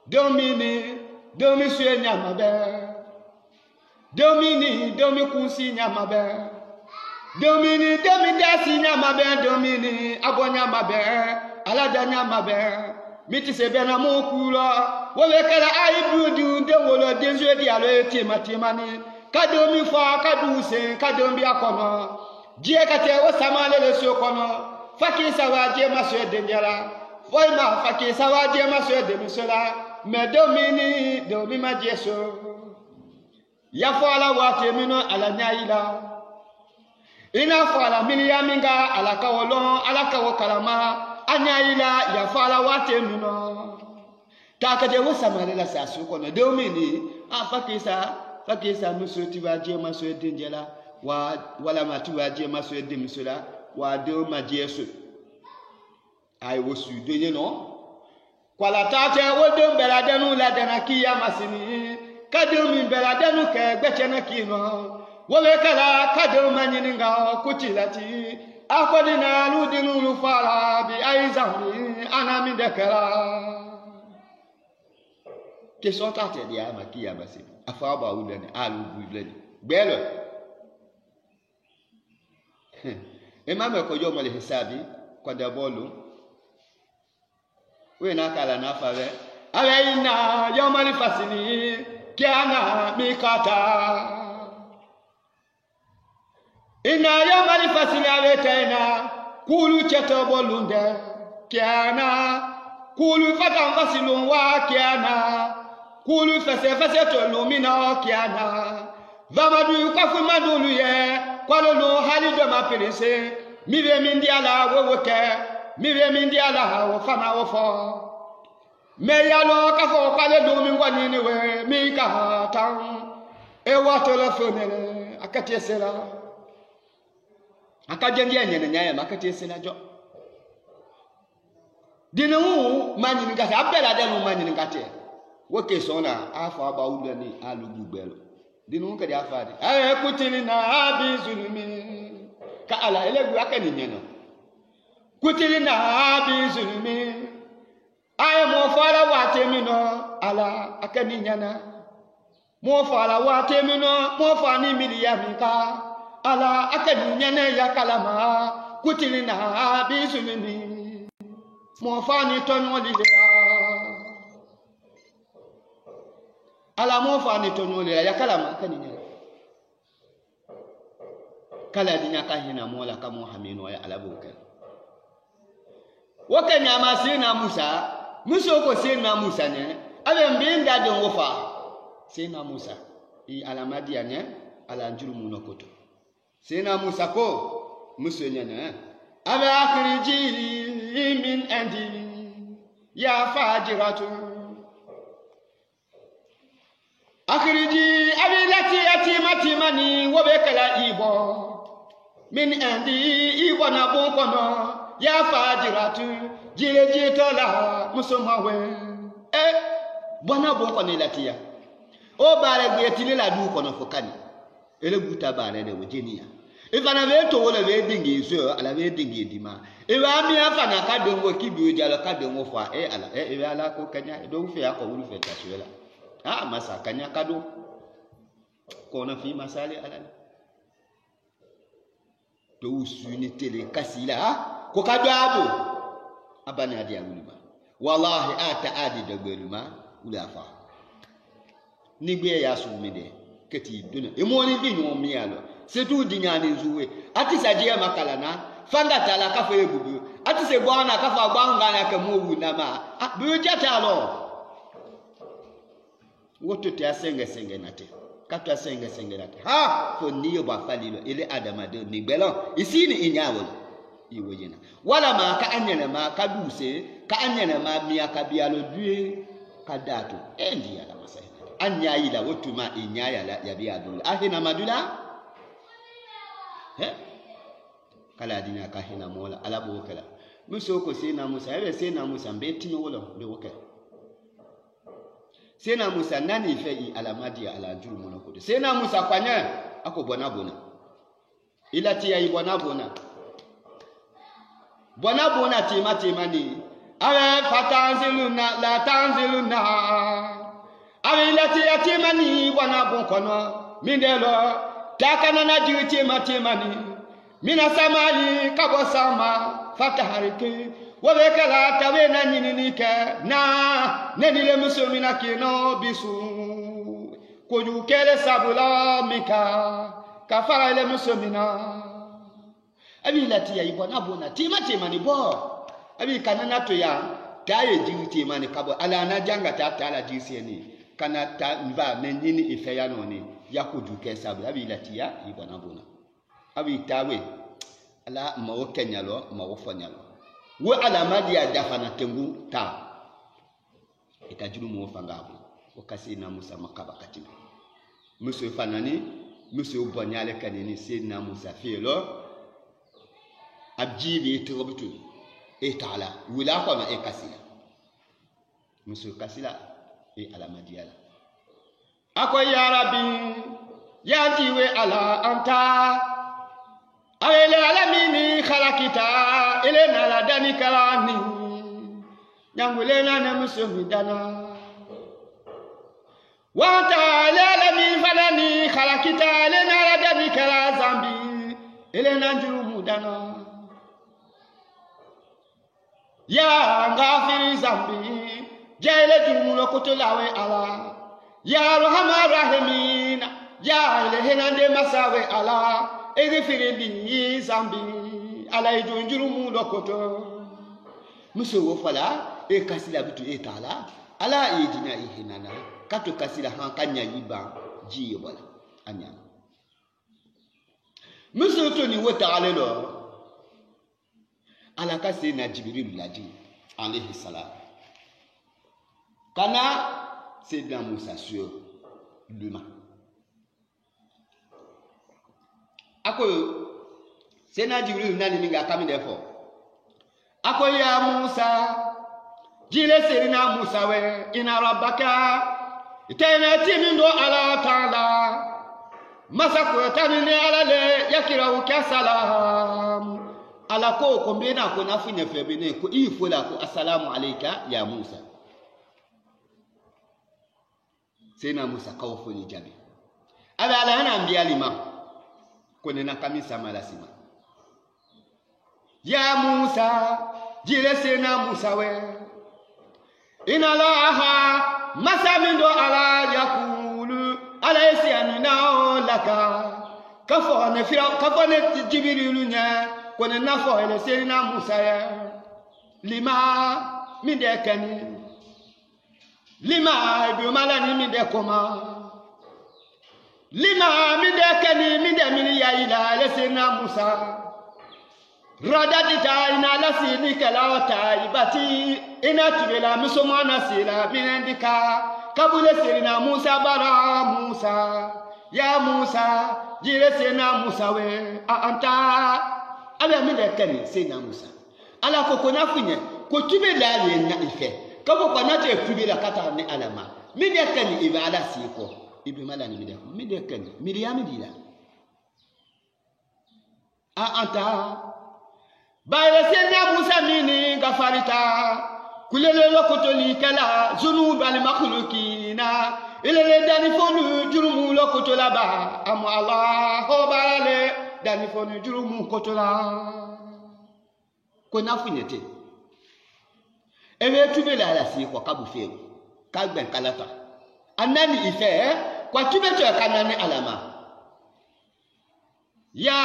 domi suye nyamabe domi kunsi nyamabe domi dasi nyamabe domi abo nyamabe alada nyamabe miti se bena mokula wala kala aibudu ndewolo denzo di alo etimatimani ka domi fa ka duse ka domi akono die kate o samale le so kono faki sawaje maso denjala foima faki sawaje maso demisola me domi ma jeso ya fala wate mino ala nyaila ina fala miliyaminga ala kawolon ala kawokalama anyaila ya fala wate mino takade wo samale la sasu kono domini fakisa muso tiwaje maso denjala wala matuwaje maso demisola wa do ma jesu ay wosu donye no kwala tate wodo beladenu la dana kiya masini kadomi beladenu ke gbechene kino wowe kala kado manyininga kutilati akodina ludinu lufala bi aizami anami dekala question tate dia makiya masini afaba ulene alu bulene belo emame ko yomo le hisabi kwa dabolu we na kala na fawe awe ina yomo le fasini kiana mikata ina yomo le fasini awe tena kulu cheto bolunde kiana kulu fatam fasilun wa kiana kulu fese to lumina kiana vamadu kafu madulu ye kwalolo halido ma perese mibe mindiala wowoke mibe mindiala wo fana wo fo me yalo kafo kwale do mi ngwani ni we mi ka tan e wa telephone akati esela akajendi enye nyaye makati esela jo dinu manyi ngati abela de no manyi ngati woke sona afa ba udani alugu belo dinu ka di afadi ay kutili na abi zulmi ka ala elegu akani nyeno kutili na abi zulmi ay mo fala wate mino ala akani nyana mo fala wate mino mo fani miliyami ka ala akani nyana ya kalama kutili na abi zulmi mo fani tonwo lile ala mo fani tonwo lile ya kalama akani nyana kala dinya ka hina mola kama hamino ya alabuka wakanya masina Musa ko sina Musa ne ale mbinda de wofa sina Musa i alamadi ane ala njuru munokoto sina Musa ko Musa ne aba akhriji min andi ya fajiratu akhriji abilati yatimati mani wobekala ibo min andi ibo na bonkono ya fajiratu jile jitola musomawe bona bon kono latia o bare getile la du kono fokani ele guta bare de wojenia e fana ve to wala ve dingi so ala ve dingi dima e wa mi afana ka dongo kibi ojalo ka dongo fa ala e ala ko kanya do fe akọ wulu fe tasuela masa kanya kado kono fi masale ala to usuni tele kasila ko kado abo abana adi awuluma wallahi ata adi dogberuma ulafa nigbe ya sumide keti dona e mo ni bi nyo mi alo se tu dinyane nzuwe ati saje makala na fanga tala ka fe bubu ati se bwana ka fa gbanga na ka mo wu na ma bi jata lo woto te asenge nate kato asenge nate fo niyo ba falilo ile adama de ni belon isini inyawo iwo jena wala ma ka anyana ma ka duse ka anyana ma miya ka bialo due ka datu endi ala masai anya ila wotu ma inyaya la ya biya dula ahina madula kala dina ka hina mola ala bo kala muso ko sena musa ebe sena musa mbeti no wolo de woke sena musa nani fe alamadi ala juru mono ko sena musa kwanya ako bona ila ti ya bona tema ni awe fatanziluna la tanziluna awe ila ti ya tema ni bona bon kono mindelo takana na jiri tema ni mina samali kabo sama fataharike wabekala tawena nyininike na nenile musumina kino bisu koju kele sabula mika kafara ile musumina abi lati ya ibona bona tema ni bo abi kanana to ya taye jiri tema ni kabo ala na janga ta ala jisi ni kana ta nva menini ifeya no ni yakuju ke sabula abi lati ya ibona bona abi tawe ala mawo kenyalo mawo fanyalo wo ala madia dafana tengu ta itajuru mo fangabu wakasi na Musa makaba katima muso fanani muso bonyale kanini sidna Musa felo abjibi tubutu taala wila ko ma kasila muso kasila ala madia ako ya rabbi ya diwe ala anta awele alamini khalakita elena la dani kalani nyangulena na musumidana wanta alamini falani khalakita elena la dani kala zambi elena njurumudana ya ngafiri zambi jele jumulo kutulawe ala ya rahman rahimin ya ilehena de masawe ala egefirili zambi ala ijunjuru mu lokoto muso wo fala kasila bitu tala ala idina ihinana kato kasila hankanya yiba jiye wala anya muso to ni wota alelo ala kasi na jibril laji alayhi salam kana sidna Musa sur luma ako sena jibril nani ninga kami defo ako ya Musa jile serina Musa we ina rabbaka itena timindo ala taala masako tanini ala le yakira uka salam ala ko kombena ko nafine febene ko ifola ko assalamu alayka ya Musa sena Musa kawfoni jabi ala hana ambiya lima konena kamisa malasima ya Musa jile sena Musa we ina laha masamindo ala yakulu ala isianina laka kafone jibrilu nya konena fo ele sena Musa ya lima mindekani lima bi malani mindekoma lima midekani midemini ya ila lesina Musa radadita ina lasini kalawata ibati ina tibela musomana sila binendika kabule sirina Musa bara Musa ya Musa jire sina Musa we anta ala midekani sina Musa ala ko na funye ko tube la le na ife ka ko na te tube la kata ne alama mi de kan ibe ala si ko ibe mala ni mi de kan mi ya mi dila a anta bayre senya musa mini gafarita kulele lokotoli kala zunuba al makhluqina ilele dani fonu jurumu lokotola ba amu allah ho barale dani fonu jurumu kotola ko na funyete ebe tube la la si ko kabu fero ka gben kalata anani ife kwa tube to kanani alama ya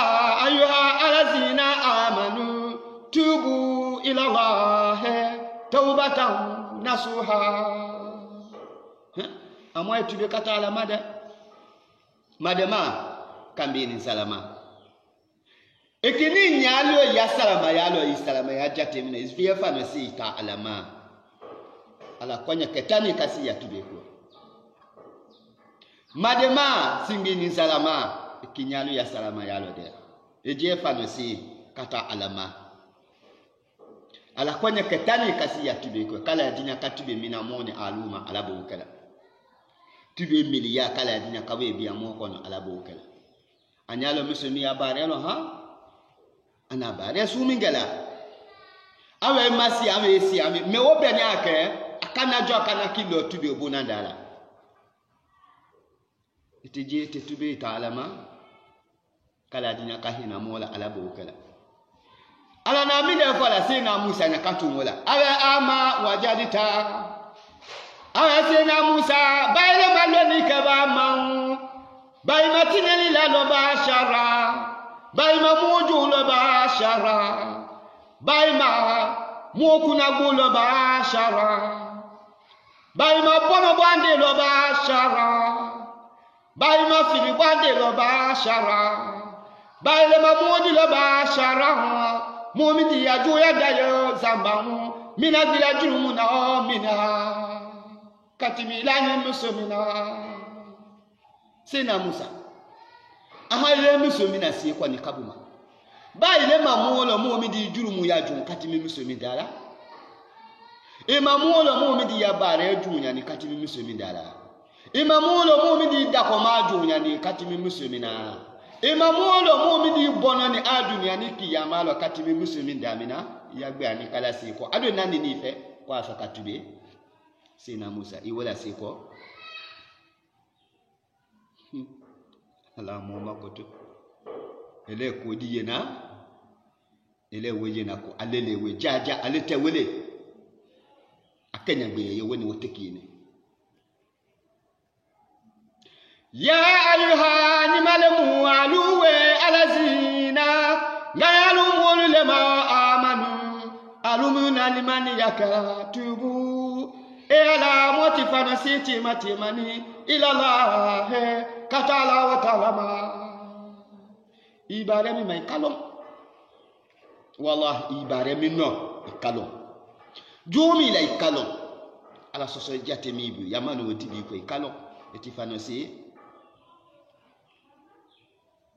ayuha alazina amanu tubu ila allah tawbatan nasuha amwa tube kata alama de madema kambini salama ekini nyalo ya salama yalo isalama ya jate mine isfiya fano si ta alama ala kwanya ketani kasi ya tubeko madema singini salama ekinyalo ya salama yalo de eje fano si kata alama ala kwanya ketani kasi ya tubeko kala ya dinya katube mina mone aluma alabo kala tube miliya kala ya dinya kawe biya mo kono alabo kala anyalo misumi ya barelo ha ana bare su mingala awe masi awe si ame me obeni ake akana jo akana kilo tube obuna ndala itije tetube taalama kala dinya kahina mola alabo kala ala na mi de fala sina musa na katungola awe ama wajadita awe sina musa baile maloni kaba man bai matineli la no bashara bai ma moju lo bashara bai ma mokuna gulo bashara bai ma bono bande lo bashara bai ma fili bande lo bashara bai le ma moju lo bashara momidi ya joya dayo zambamu mina bila jurumu na mina katimi lani musomina sina musa aha ile musomi na sie kwa ni kabuma ba ile mamuolo momidi jurumu ya jun katimi musomi dala imamuolo momidi ya bare junya ni katimi musomi dala imamuolo momidi dakoma junya ni katimi musomi na imamuolo momidi bono ni adunya ni kiyamalo katimi musomi damina ya gbe ani kala sie ko ado nani ni fe kwa so katube sina musa iwala sie ko ala mo makoto ele ko diyena ele wejena ko alele we jaja alete wele akanya gbe ye woni wotekine ya ayuha ni malamu aluwe alazina ngayalu mulule ma amanu alumuna limani yakatubu ela motifana siti matimani ila allah katala wa talama ibare mi mai kalom wallahi ibare mi no kalom jumi la kalom ala soso jate mi bu yamano wodibi ko kalom etifano si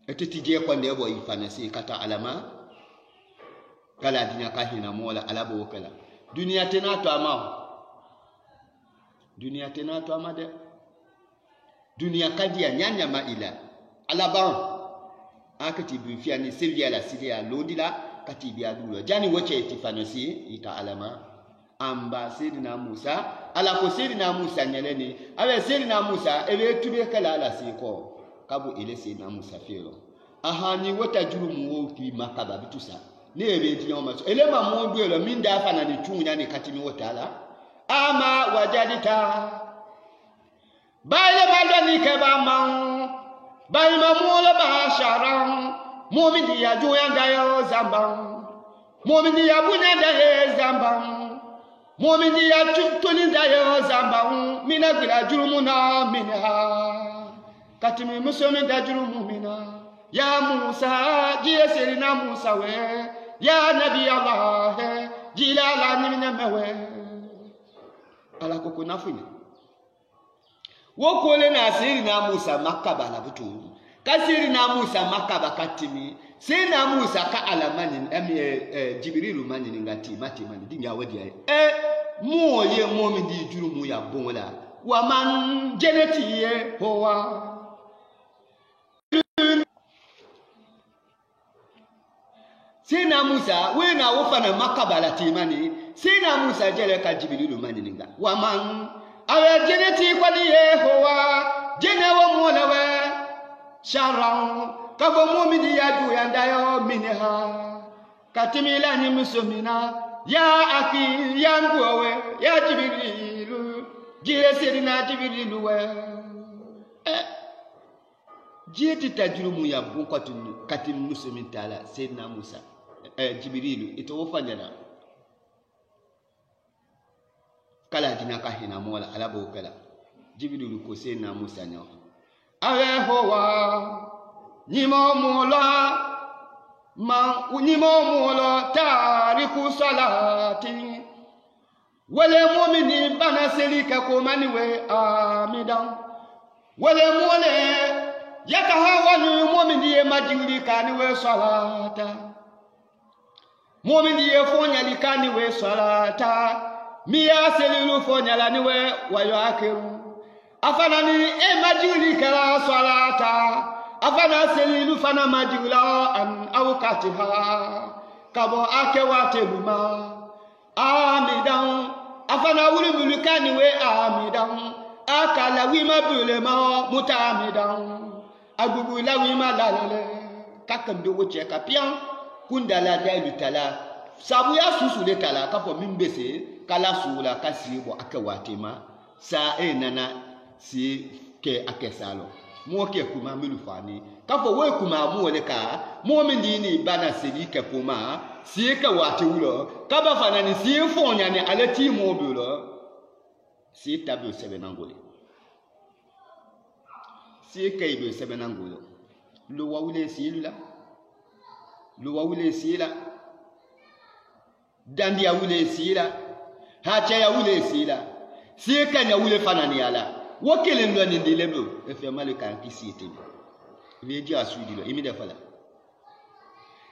etiti je ko ndebo ifano si kata alama kala dinya kahina mola alabo kala dunia tenato amade dunia kadia nyanya maila alaban akati bifia ni sevia la sidia lodila katibia dulo jani woche etifanosi ita alama amba sidina musa ala ko sidina musa nyeleni awe sidina musa ebe tube kala ala siko kabu ile sidina musa fero ahani wota jurumu wo ki makaba bitusa ne ebe tinyoma so ele ma mo duelo minda afana ni chunya ni katimi wotala ama wajadita baile maloni keba man baile mamulo basharan momidi ya joya dayo zamban momidi ya bunya dayo zamban momidi ya tuni dayo zamban mina gira jurumu na minha katimi musomi da jurumu mina ya musa jiye serina musa we ya nabi allah jilala ni mina mewe ala koko nafunya wokole na siri na musa makaba na butu kasiri na musa makaba katimi Sena Musa ka alamani Jibrilu mani ngati mati mani di ya wadi mo ye mo mi di juru mu ya bonla wa man jeneti ye hoa Sena Musa we na wo fana makabala timani Sena Musa jele ka Jibrilu mani nga wa man awe jeneti kwa di ye hoa jene wo mo lewe sharan kabo mumidi ya du ya ndayo minha katimila ni musumina ya aki ya nguwe ya Jibrilu jire serina Jibrilu we jiti tajrumu ya bunkatu katim musumin tala sayyidina Musa Jibrilu ito wofanyana kala dina ka hina mola alabo kala Jibrilu ko sayyidina Musa nyaw awe howa Nimo mulo tariku salati wale mu'mini bana selika ko maniwe amidan wale mole yakahawani mu'mini ye majuri kaniwe salata mu'mini ye fonyali kaniwe salata miya selilu fonyala niwe wayo akiru afanani e majuri kala salata afana selilu fana majula an awkatiha kabo akewate luma amidan afana wuri mulukani we amidan akala wima bulema mutamidan agugu la wima lalale kakam do woche kapian kundala dailu tala sabu ya susu le tala kafo mimbese kala sula kasibo akewate ma sa nana si ke akesalo mo ke kuma milufani kafo we kuma mo le ka mo mindini bana sedi ke kuma si ka wati wulo kaba fanani si fonya ni alati mo bulo si tabu sebenangole si kay be sebenangole lo wawule si lula lo wawule si la dandi ya wule si la hacha ya wule si la si kanya wule fanani ala wakele ndo ni dilebo efe malika kisite be ji asudi lo imi de fala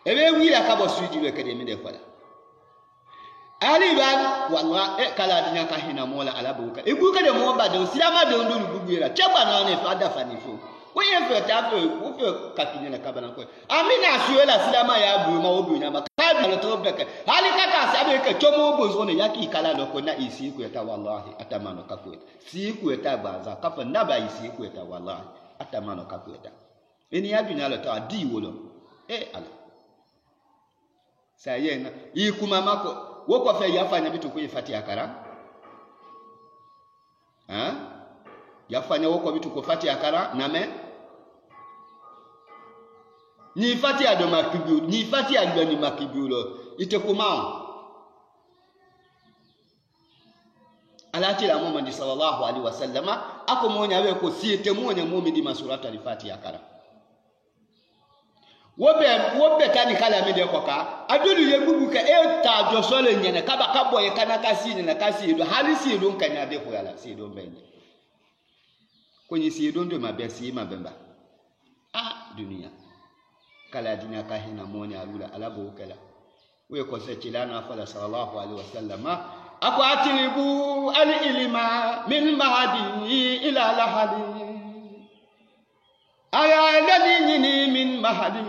ebe wi la kabo sudi lo kede imi de fala ali ban wala kala dinya ka hina mola alabuka ibuka de mo ba de silama de ndo lubuira cheba na ne fada fanifo we efe ta fe wo fe kakinya na kabana ko amina suela silama ya bu ma obu nya ma ka lo to beka ali kaka sabe ke chomo bozo ne yaki kala lo ko na isi ku eta wallahi atamano kakweta si ku eta baza kafa naba isi ku eta wallahi atamano kakweta eni ya dunya lo ta di wolo ala sayena ikuma mako woko fe yafanya bitu ku ifati akara yafanya woko bitu ku fati akara name ni fati ado makibu ni fati ado ni makibu lo itekuma alati la Muhammad sallallahu alaihi wasallama akomonya we ko siete monya mu'mini masurata al-fatiha kara wobe tani kala mede koka adulu yebubu ka ta josole nyene kaba kabo ye kana kasini na kasi do halisi do nkanya de ko yala si do mbende kwenye si do ndo mabesi mabemba dunia kala dina ka hina monya alula alabo kala we ko se chilana fala sallallahu alaihi wasallama akwatilibu al-ilma min mahdi ila lahadi aya ladini min mahdi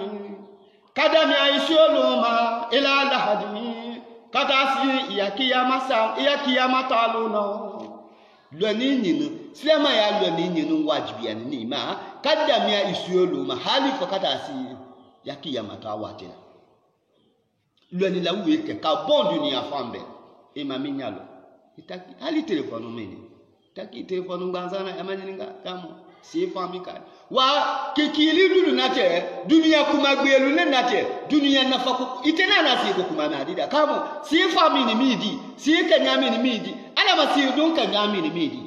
kadami aishuluma ila lahadi kadasi ya kiyama taluno lonini sema ya lonini wajibi ni ma kadami aishuluma halifa kadasi ya kiyama tawatela loni la weke ka bon dunia fambe imami nyalo itaki hali telefono mene taki telefono nganzana amaninga kamo si famika wa kikili lulu nate dunia kumagbelu ne nate dunia nafaku itena na si ko kumana dida kamo si famini midi si kanyami ni midi ala masi don kanyami ni midi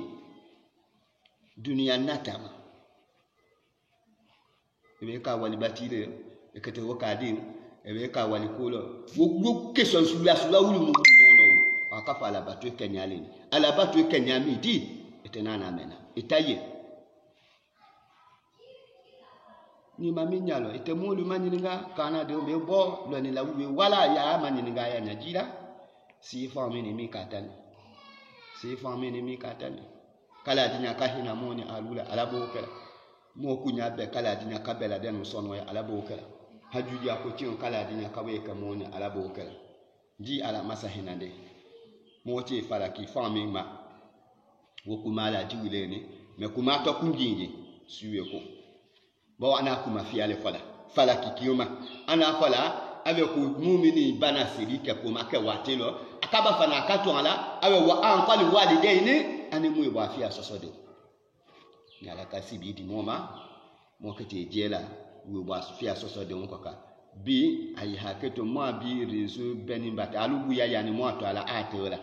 dunia natama ebe ka wali batire ekete wakadi ebe ka wali kolo wo question sula wulu mu akafa ala batu kenyalini ala batu kenyamidi etenana mena itaye ni maminyalo ite mulu manyininga kana de me bo lo ni la wi wala ya manyininga ya nyajira si fami ni mi katani kala dinya kahina moni alula alabo kala mo kunya be kala dinya kabela den sonno ya alabo kala hajuji akotin kala dinya kawe ka moni alabo kala di ala masahina de mo ti fala ki fami ma wo kumala diwile ni me kuma to kunjinji suwe ko bo ana kuma fiale fala kikioma ana fala avec mumini bana siri ke kuma ke watelo akaba fana katwala awe wa anqali walidaini ani mu ba fiya sosode nyala kasibi di moma mo kete jela wo ba fiya sosode on koka bi ayi haketo mo bi rezo benin bata alugu ya yani mo to ala atola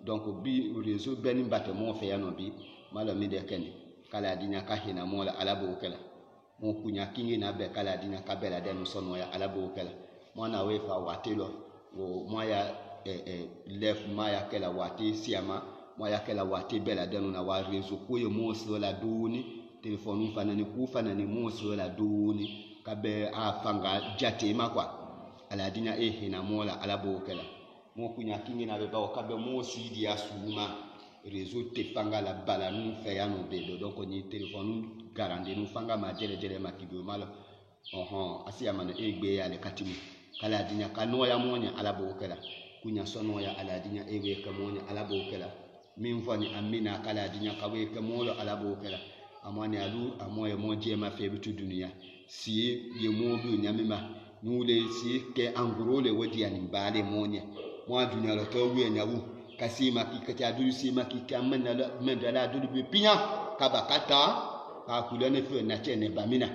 donc bi rezo benin bata mo fe yano bi malo mi de kene kala dinya kahina mo la alabo kala mo kunya kingi na be kala dinya kabela den sono ya alabo kala mo na we fa watelo wo mo ya lef ma ya kala wati siama mo ya kala wati bela den na wa rezo ko yo mo so la duni telephone fanani ku fanani mo so la duni kabe a fanga jate makwa ala dinya hina mo la alabo kala mo kunya kingi na be ba kabe mo sidi ya suma réseau te fanga la bala nous fait ya no bedo donc ni téléphone garande nous fanga ma jele ma kibo malo asia mana egbe ya le katimu kala dinya kano ya monya ala bokela kunya sono ya ala dinya ewe ka monya ala bokela min fani amina kala dinya kawe ka molo ala bokela amani alu amoye monje ma fe bitu dunia si ye modu nyamima nule si ke angurole wodi ani bale monya mo dunia lo to wi nyawu kasima kikati adulu sima kikamana mendala adulu bipinya kabakata ka kulane fe na chene bamina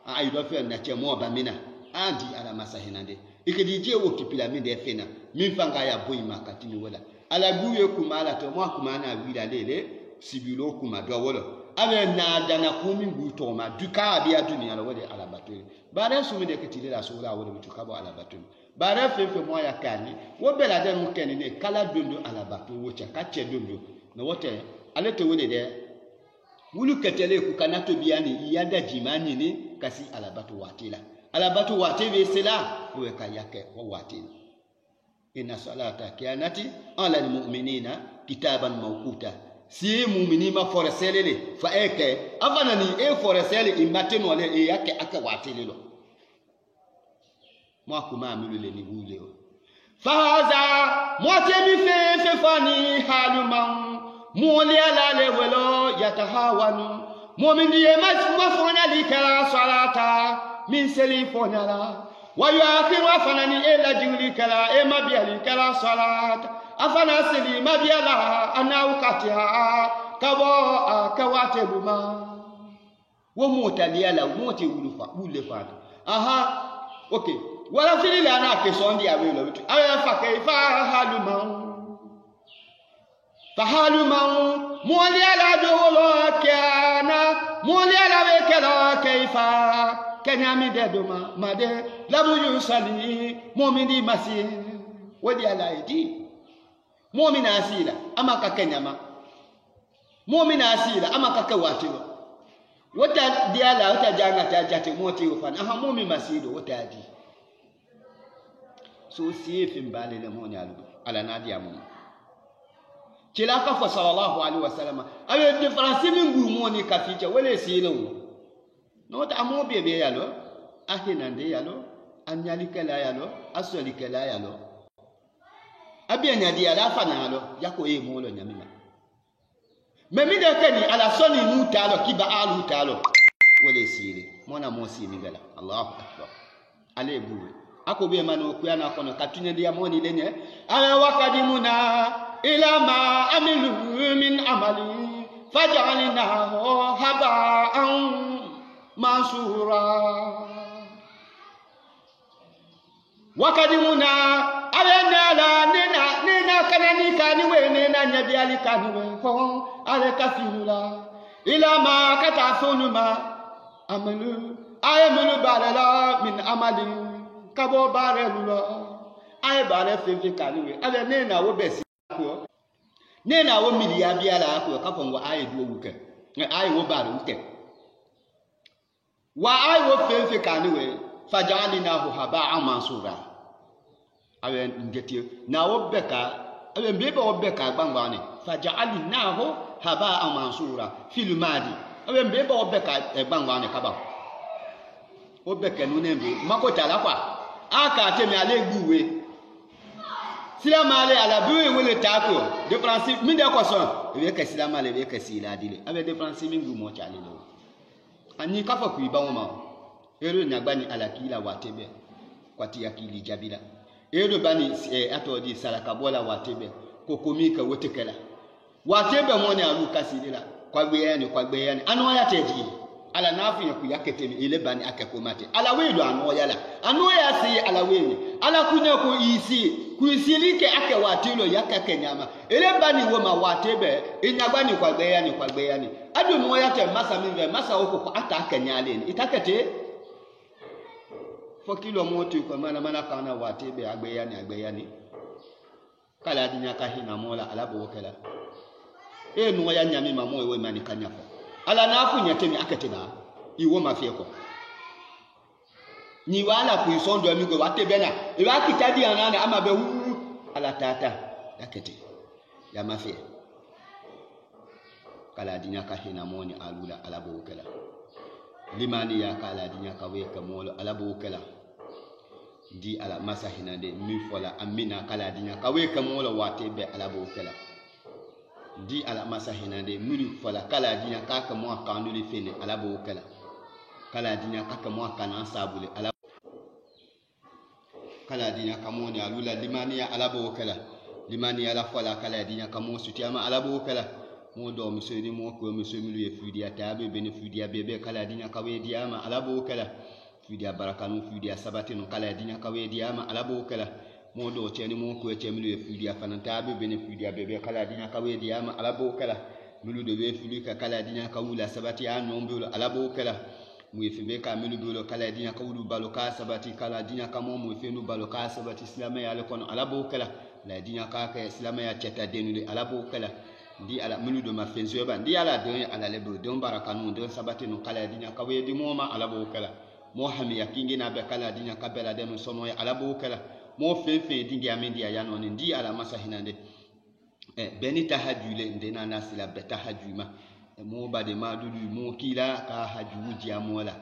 ayi do fe na chemo bamina andi ala masahinande ikedi je wo kipila mi de fena mi fanga ya boyima katini wala ala guye kumala to mo kumana wila lele sibilo kuma do wala abe na dana kumi nguto ma duka biya dunia la wala ala batwe bare sumi de kitile la sura wala bituka bo ala batwe bare fefe mo ya kani wo bela de mu keni ne kala dondo ala batwe wo cha kache dondo no wote ale to wele de wulu ketele ku kanato biyani iyada jimani ni kasi ala batwe watila ala batwe watebe sela we kayake wo watila inna salata kanati ala almu'minina kitaban mawquta si mu'mini ma foreselele fa eke afana ni foresele imate no le yake aka watile lo mo akuma amulule ni wule o faza mo temi fe fani haluman mo le ala le welo yatahawanu mu'mini ma fona likala salata min seli fonala wa yuakhiru afana ni ela jingli kala ma biali kala salata afana seli ma biala anawkatiha kabo akawatebuma wo motaliala moti wulufa aha okay wala fili la na ke sondi awe lo bitu awe fa kaifa haluman moli ala dolo kana moli ala we kala kaifa kenyami de doma made labu yusali mu'mini masi wadi ala idi mu'mina asila ama ka kenyama mu'mina asila ama ka kawatilo wata diala wata janga ta jate moti ufan aha mu'min masido wata di so sifi mbale le moni ala nadi ya mumu kila kafa sallallahu alaihi wasallam ayo difference mingu moni kaficha wele silo no ta amo bebe yalo ahinande yalo anyalikela yalo asolikela yalo abianya di ala fana yalo yako molo nyamima memi de kani ala soni nu talo kiba alu talo wele sile mona mosi mingala Allahu akbar ale buwe ako be manu kuyana kono katunye dia moni lenye ala wakadimuna ila ma amilu min amali faj'alnahu haba'an mansura wakadimuna alena la nena kanani kaniwe nena nyabiali kaniwe ho ale kafilula ila ma katafunuma amalu ayamulu balala min amali kabo barelula ay bare fefe kaniwe ale nena wo besi ko nena wo miliya biala ko kafongo ay do wuke ay wo bare wuke wa ai wo fe kanu we fajalinahu haba'an mansura awe ngeti na wo beka awe mbebe wo beka gbangwane fajalinahu haba'an mansura fil madi awe mbebe wo beka gbangwane kaba wo beka nu nembe mako tala kwa aka temi ale guwe sila male ala buwe wele tako de principe mi de ko so e ke sila male e ke sila dile awe de principe mi gumo chale lo ani kafa kuiba wo ma ero nyagbani ala kila watebe kwati akili jabila ero bani atodi salaka bola watebe kokomika wotekela watebe mone aluka sidila kwa gbe yani anu ya teji ala nafu ya kuyaketemi ile bani akekomate ala wedo anu ya si ala wenye ala kunya ko isi kuisilike ake watilo yakake nyama ile bani wo ma watebe inyagbani kwa gbe yani adu mo ya te masa minve masa oko ko ata akanyale itakete fokilo moto ko mana kana watebe agbe yani kala dinya kahina mola alabo wokela no ya nyame mamo ewe mani kanyafo ala nafu nyatemi aketeba iwo mafieko ni wala kuisondo amigo watebe na iwa kitadi anana ama be ala tata yakete ya mafie kala dinya kahina moni alula alabo wokela limani ya kala dinya kaweka molo alabo wokela di ala masahina de mi fola amina kala dinya kaweka molo watebe alabo wokela di ala masahina de mi fola kala dinya kaka mo akanu le fene alabo wokela kala dinya kaka mo akana sabule alabo kala dinya kamoni alula limani ya alabo wokela limani ya la fola kala dinya kamo sutiama alabo wokela mo do mi sedi mo ko mi so mi lu yefudi atabe bene fudi abebe kala dinya kawe diama alabo wokela fudi barakanu fudi sabati no kala dinya kawe diama alabo wokela mo do cheni mo ko chemi lu yefudi afananta abe bene fudi abebe kala dinya kawe diama alabo wokela milu de we fudi ka kala dinya kawula sabati an nombe alabo wokela mu yefibe ka milu do kala dinya kawulu baloka sabati kala dinya kamo mu fenu baloka sabati islamay ya kono alabo wokela la dinya ka ka islamay ya cheta denule alabo wokela ndi ala milu do mafenzo ba ndi ala don ala lebo don barakanu don sabati no kala dinya kawe di moma alabo wokela mo hami yakingi na be kala dinya kabela de no sono ya alabo wokela mo fefe dingi amendi ya no ndi ala masahinande beni tahajule ndena nasila betahajuma mo bade madulu mo kila ka hajuji amola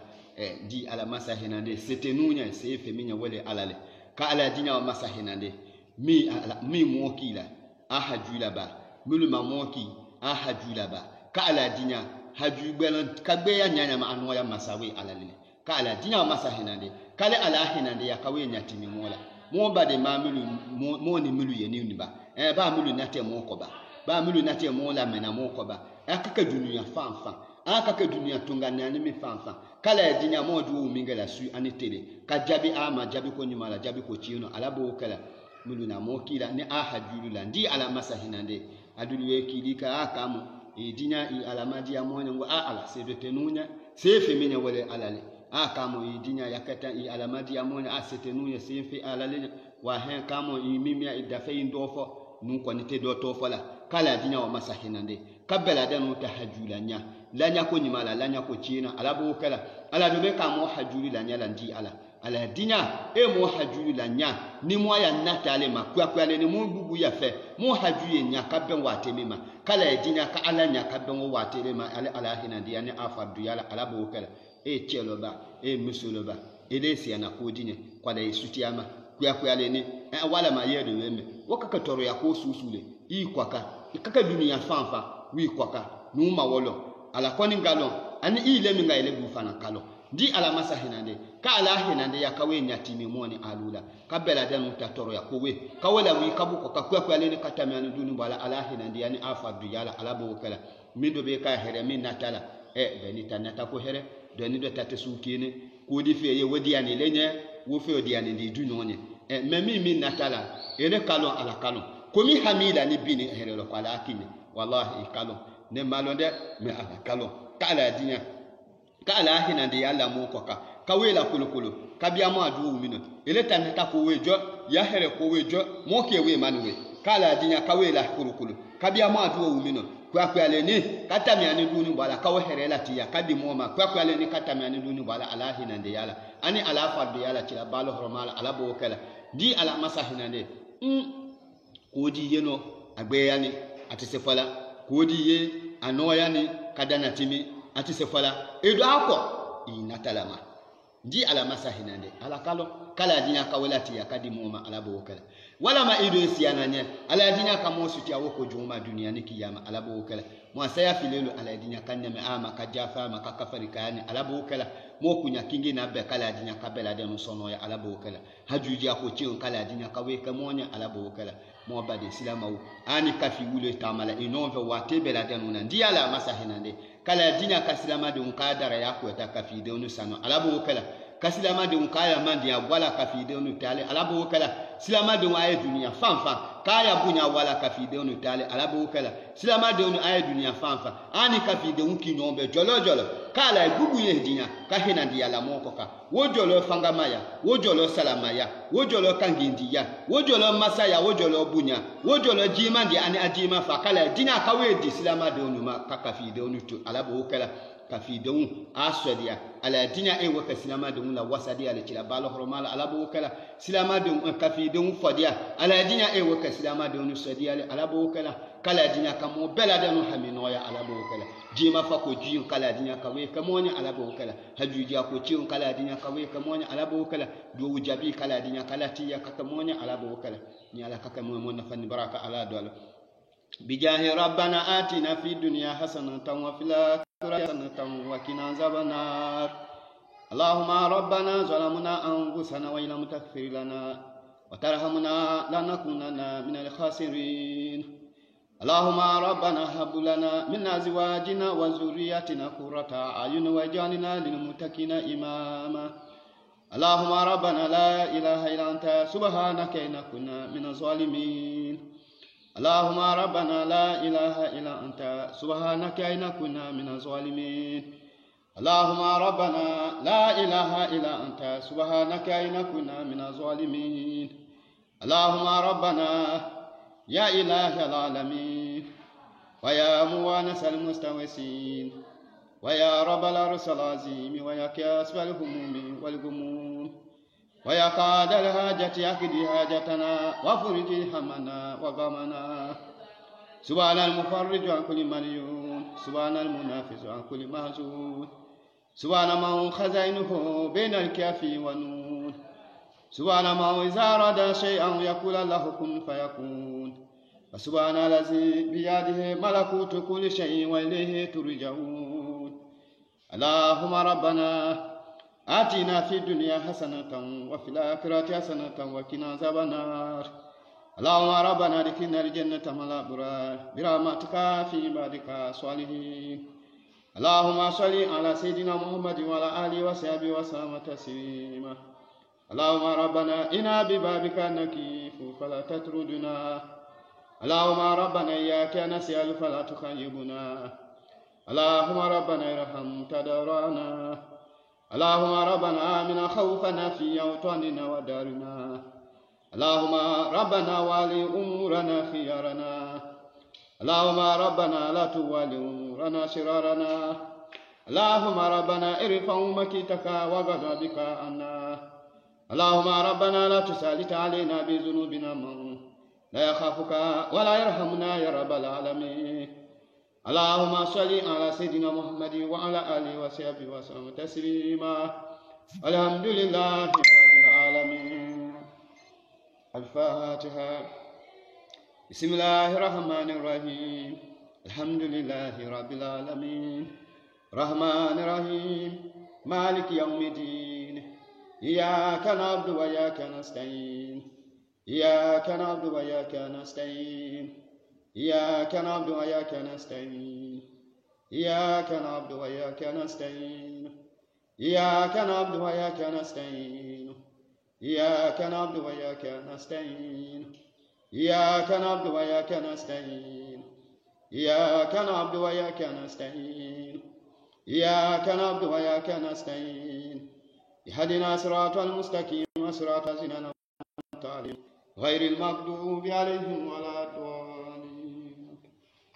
di ala masahinande setenunya sefe minya wale alale ka ala dinya masahinande mi mo kila ahajula ba muluma moki ahajula ba ka ala dinya haju belan kagbe ya nyanya ma anwa ya masawi alale ka ala dinya masahinande kale ala hinande ya kawe nyatimi mola mo bade ma mulu mo ni mulu ye ni ba ba mulu nate mo ko ba mulu nate mo la mena mo ko ba akaka dunia fanfa akaka dunia tungana ni mi fanfa kala dinya mo du mingela su anitele ka jabi ama jabi ko nyuma la jabi ko chino alabo kala mulu na mo kila ni ahajulu la ndi ala masahinande adulu we kilika akamu dinya i alamadi ya mo ngo ala sebetenunya sefe minya wale alale akamu dinya yakata i alamadi ya mo asetenunya sefe alale wa hen kamo i mimia idafe indofo nu ko nite do to fola kala dinya wa masahinande kabela da nu tahajula nya lanya ko nyimala lanya ko china alabo kala ala do be kamo hajuli lanya landi ala dinya mo hajuli lanya ni mo ya natale makwa le ni mo gugu ya fe mo hajuli nya kabben watemema kala dinya ka ala nya kabben watelema ala hinandi yani afadu yala alabo kala cheloba musoloba elesi yana kodine kwa da isutiama kwa le ni wala ma yedo weme wakaka toro ya ko susule i kwaka ikaka dunia fanfa wi kwaka numa wolo ala koni ngalon ani ile mi ngaile bufana kalo di ala masahinande ka ala hinande ya kawe nyatimi moni alula kabela danu tatoro ya kowe kawela wi kabuko kwa le ni katamani dunu bala ala hinande yani afadu yala alabo kala mido be ka here min natala beni tanata ko here doni do tate sukene ko di fe ye wodi ani lenye wo fe odi ani di dunonye memi min natala ene kalon ala kalon komi hamila ni bini here lo kwala akini wallahi kalon ne malonde me ala kalon kala dinya kala hinande yalla mo koka kawela kulukulu kabia mo adu mino ele tanata ko wejo ya here ko wejo mo ke we manwe kala dinya kawela kurukulu kabia ma duwa wumino kwa ale ni katami ani duni bala kawo herela tiya kadi moma kwa ale ni katami ani duni bala ala hinande yala ani ala fardi yala tila balo hormala ala bo kala di ala masa hinande kodi yeno agbeyani ati sefala kodi ye anoyani kadana timi ati sefala edo ako inatalama di ala masa hinande ala kala dinya kawela tiya kadi moma ala bo kala wala ma ido siyana nye ala dinya kamo suti awoko juma dunia ni kiyama ala bo kala mo saya filelo ala dinya kanya me ama kajafa ma kakafari kayani ala bo kala mo kunya kingi na be kala dinya kabela de no sono ya ala bo kala hajuji ako cin kala dinya kawe kamonya ala bo kala mo bade silama wu ani kafi wule tamala inove wate bela de no ndi ala masahinande kala dinya kasilama de unkadara yako ta kafi de no sano ala bo kala kasilama de unkaya mandi ya wala kafi de no tale ala bo kala silama de waye dunia fanfa kaya bunya wala kafi de no tale ala bo kala silama de no aye dunia fanfa ani kafi de unki nombe jolo kala gugu ye dinya ka hena ndi ala moko ka wojolo fangamaya wojolo salamaya wojolo kangindiya wojolo masaya wojolo bunya wojolo jima ndi ani ajima fa kala dinya kawe di silama de no ma ka kafi de no to ala bo kala kafi de aswadia ala dinya e waka silama de la wasadi ala tila balo hormala ala bo kala silama de kafi de fodia ala dinya e waka silama de no swadia ala bo kala dinya kamo bela de no haminoya ala bo kala jima fa ko jiin kala dinya kawe kamonya ala bo kala hajuji ko ciin kala dinya kawe kamonya ala bo kala do wujabi kala dinya kala tiya kamonya ala bo kala ni ala kakamonya mon nafani baraka ala dole bijahi rabbana atina fid dunya hasanatan wa fil akhirati hasanatan wa qina azabannar allahumma rabbana zalamna anfusana wa illam taghfir lana wa tarhamna lanakunanna minal khasirin اللهم ربنا هب لنا من ازواجنا وذرياتنا قرة اعين واجعلنا للمتقين اماما اللهم ربنا لا اله الا انت سبحانك انا كنا من الظالمين اللهم ربنا لا اله الا انت سبحانك انا كنا من الظالمين اللهم ربنا لا اله الا انت سبحانك انا كنا من الظالمين اللهم ربنا يا إله العالمين ويا موانس المستوسين ويا رب العرش العظيم ويا كاسف الهموم والغموم ويا قاد الحاجة يقضي حاجتنا وفرج همنا وغمنا سبحان المفرج عن كل مليون سبحان المنافس عن كل محزون سبحان من خزائنه بين الكاف والنون سبحان من إذا أراد شيئا يقول له كن فيكون فسبحان الذي بيده ملكوت كل شيء وإليه ترجعون اللهم ربنا آتنا في الدنيا حسنة وفي الآخرة حسنة وقنا عذاب النار اللهم ربنا ادخلنا الجنة مع الأبرار برحمتك في عبادك الصالحين اللهم صل على سيدنا محمد وعلى آله وصحبه وسلم تسليما اللهم ربنا إنا ببابك نكيف فلا تطردنا اللهم ربنا إياك نسأل فلا تخيبنا اللهم ربنا ارحم تضرعنا اللهم ربنا آمنا خوفنا في أوطاننا ودارنا اللهم ربنا والي أمورنا خيارنا اللهم ربنا لا توالي أمورنا شرارنا اللهم ربنا ارفع مكيتك وغضبك عنا اللهم ربنا لا تسالط علينا بذنوبنا من لا يخافك ولا يرحمنا يا رب العالمين اللهم صل على سيدنا محمد وعلى آله وصحبه وسلم تسليما الحمد لله رب العالمين الفاتحة بسم الله الرحمن الرحيم الحمد لله رب العالمين الرحمن الرحيم مالك يوم الدين إياك نعبد وإياك نستعين إياك نعبد وإياك نستعين إياك نعبد وإياك نستعين إياك نعبد وإياك نستعين إياك نعبد وإياك نستعين إياك نعبد وإياك نستعين إياك نعبد وإياك نستعين إياك نعبد وإياك نستعين إياك نعبد وإياك نستعين اهدنا صراط المستقيم صراط الذين أنعمت عليهم غير المغضوب عليهم ولا الضالين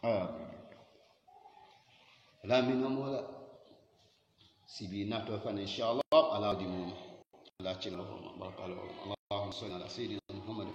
آمين لا من مولا سيبينا توفى إن شاء الله على ديمون لا تشلهم بارك الله اللهم صل على سيدنا محمد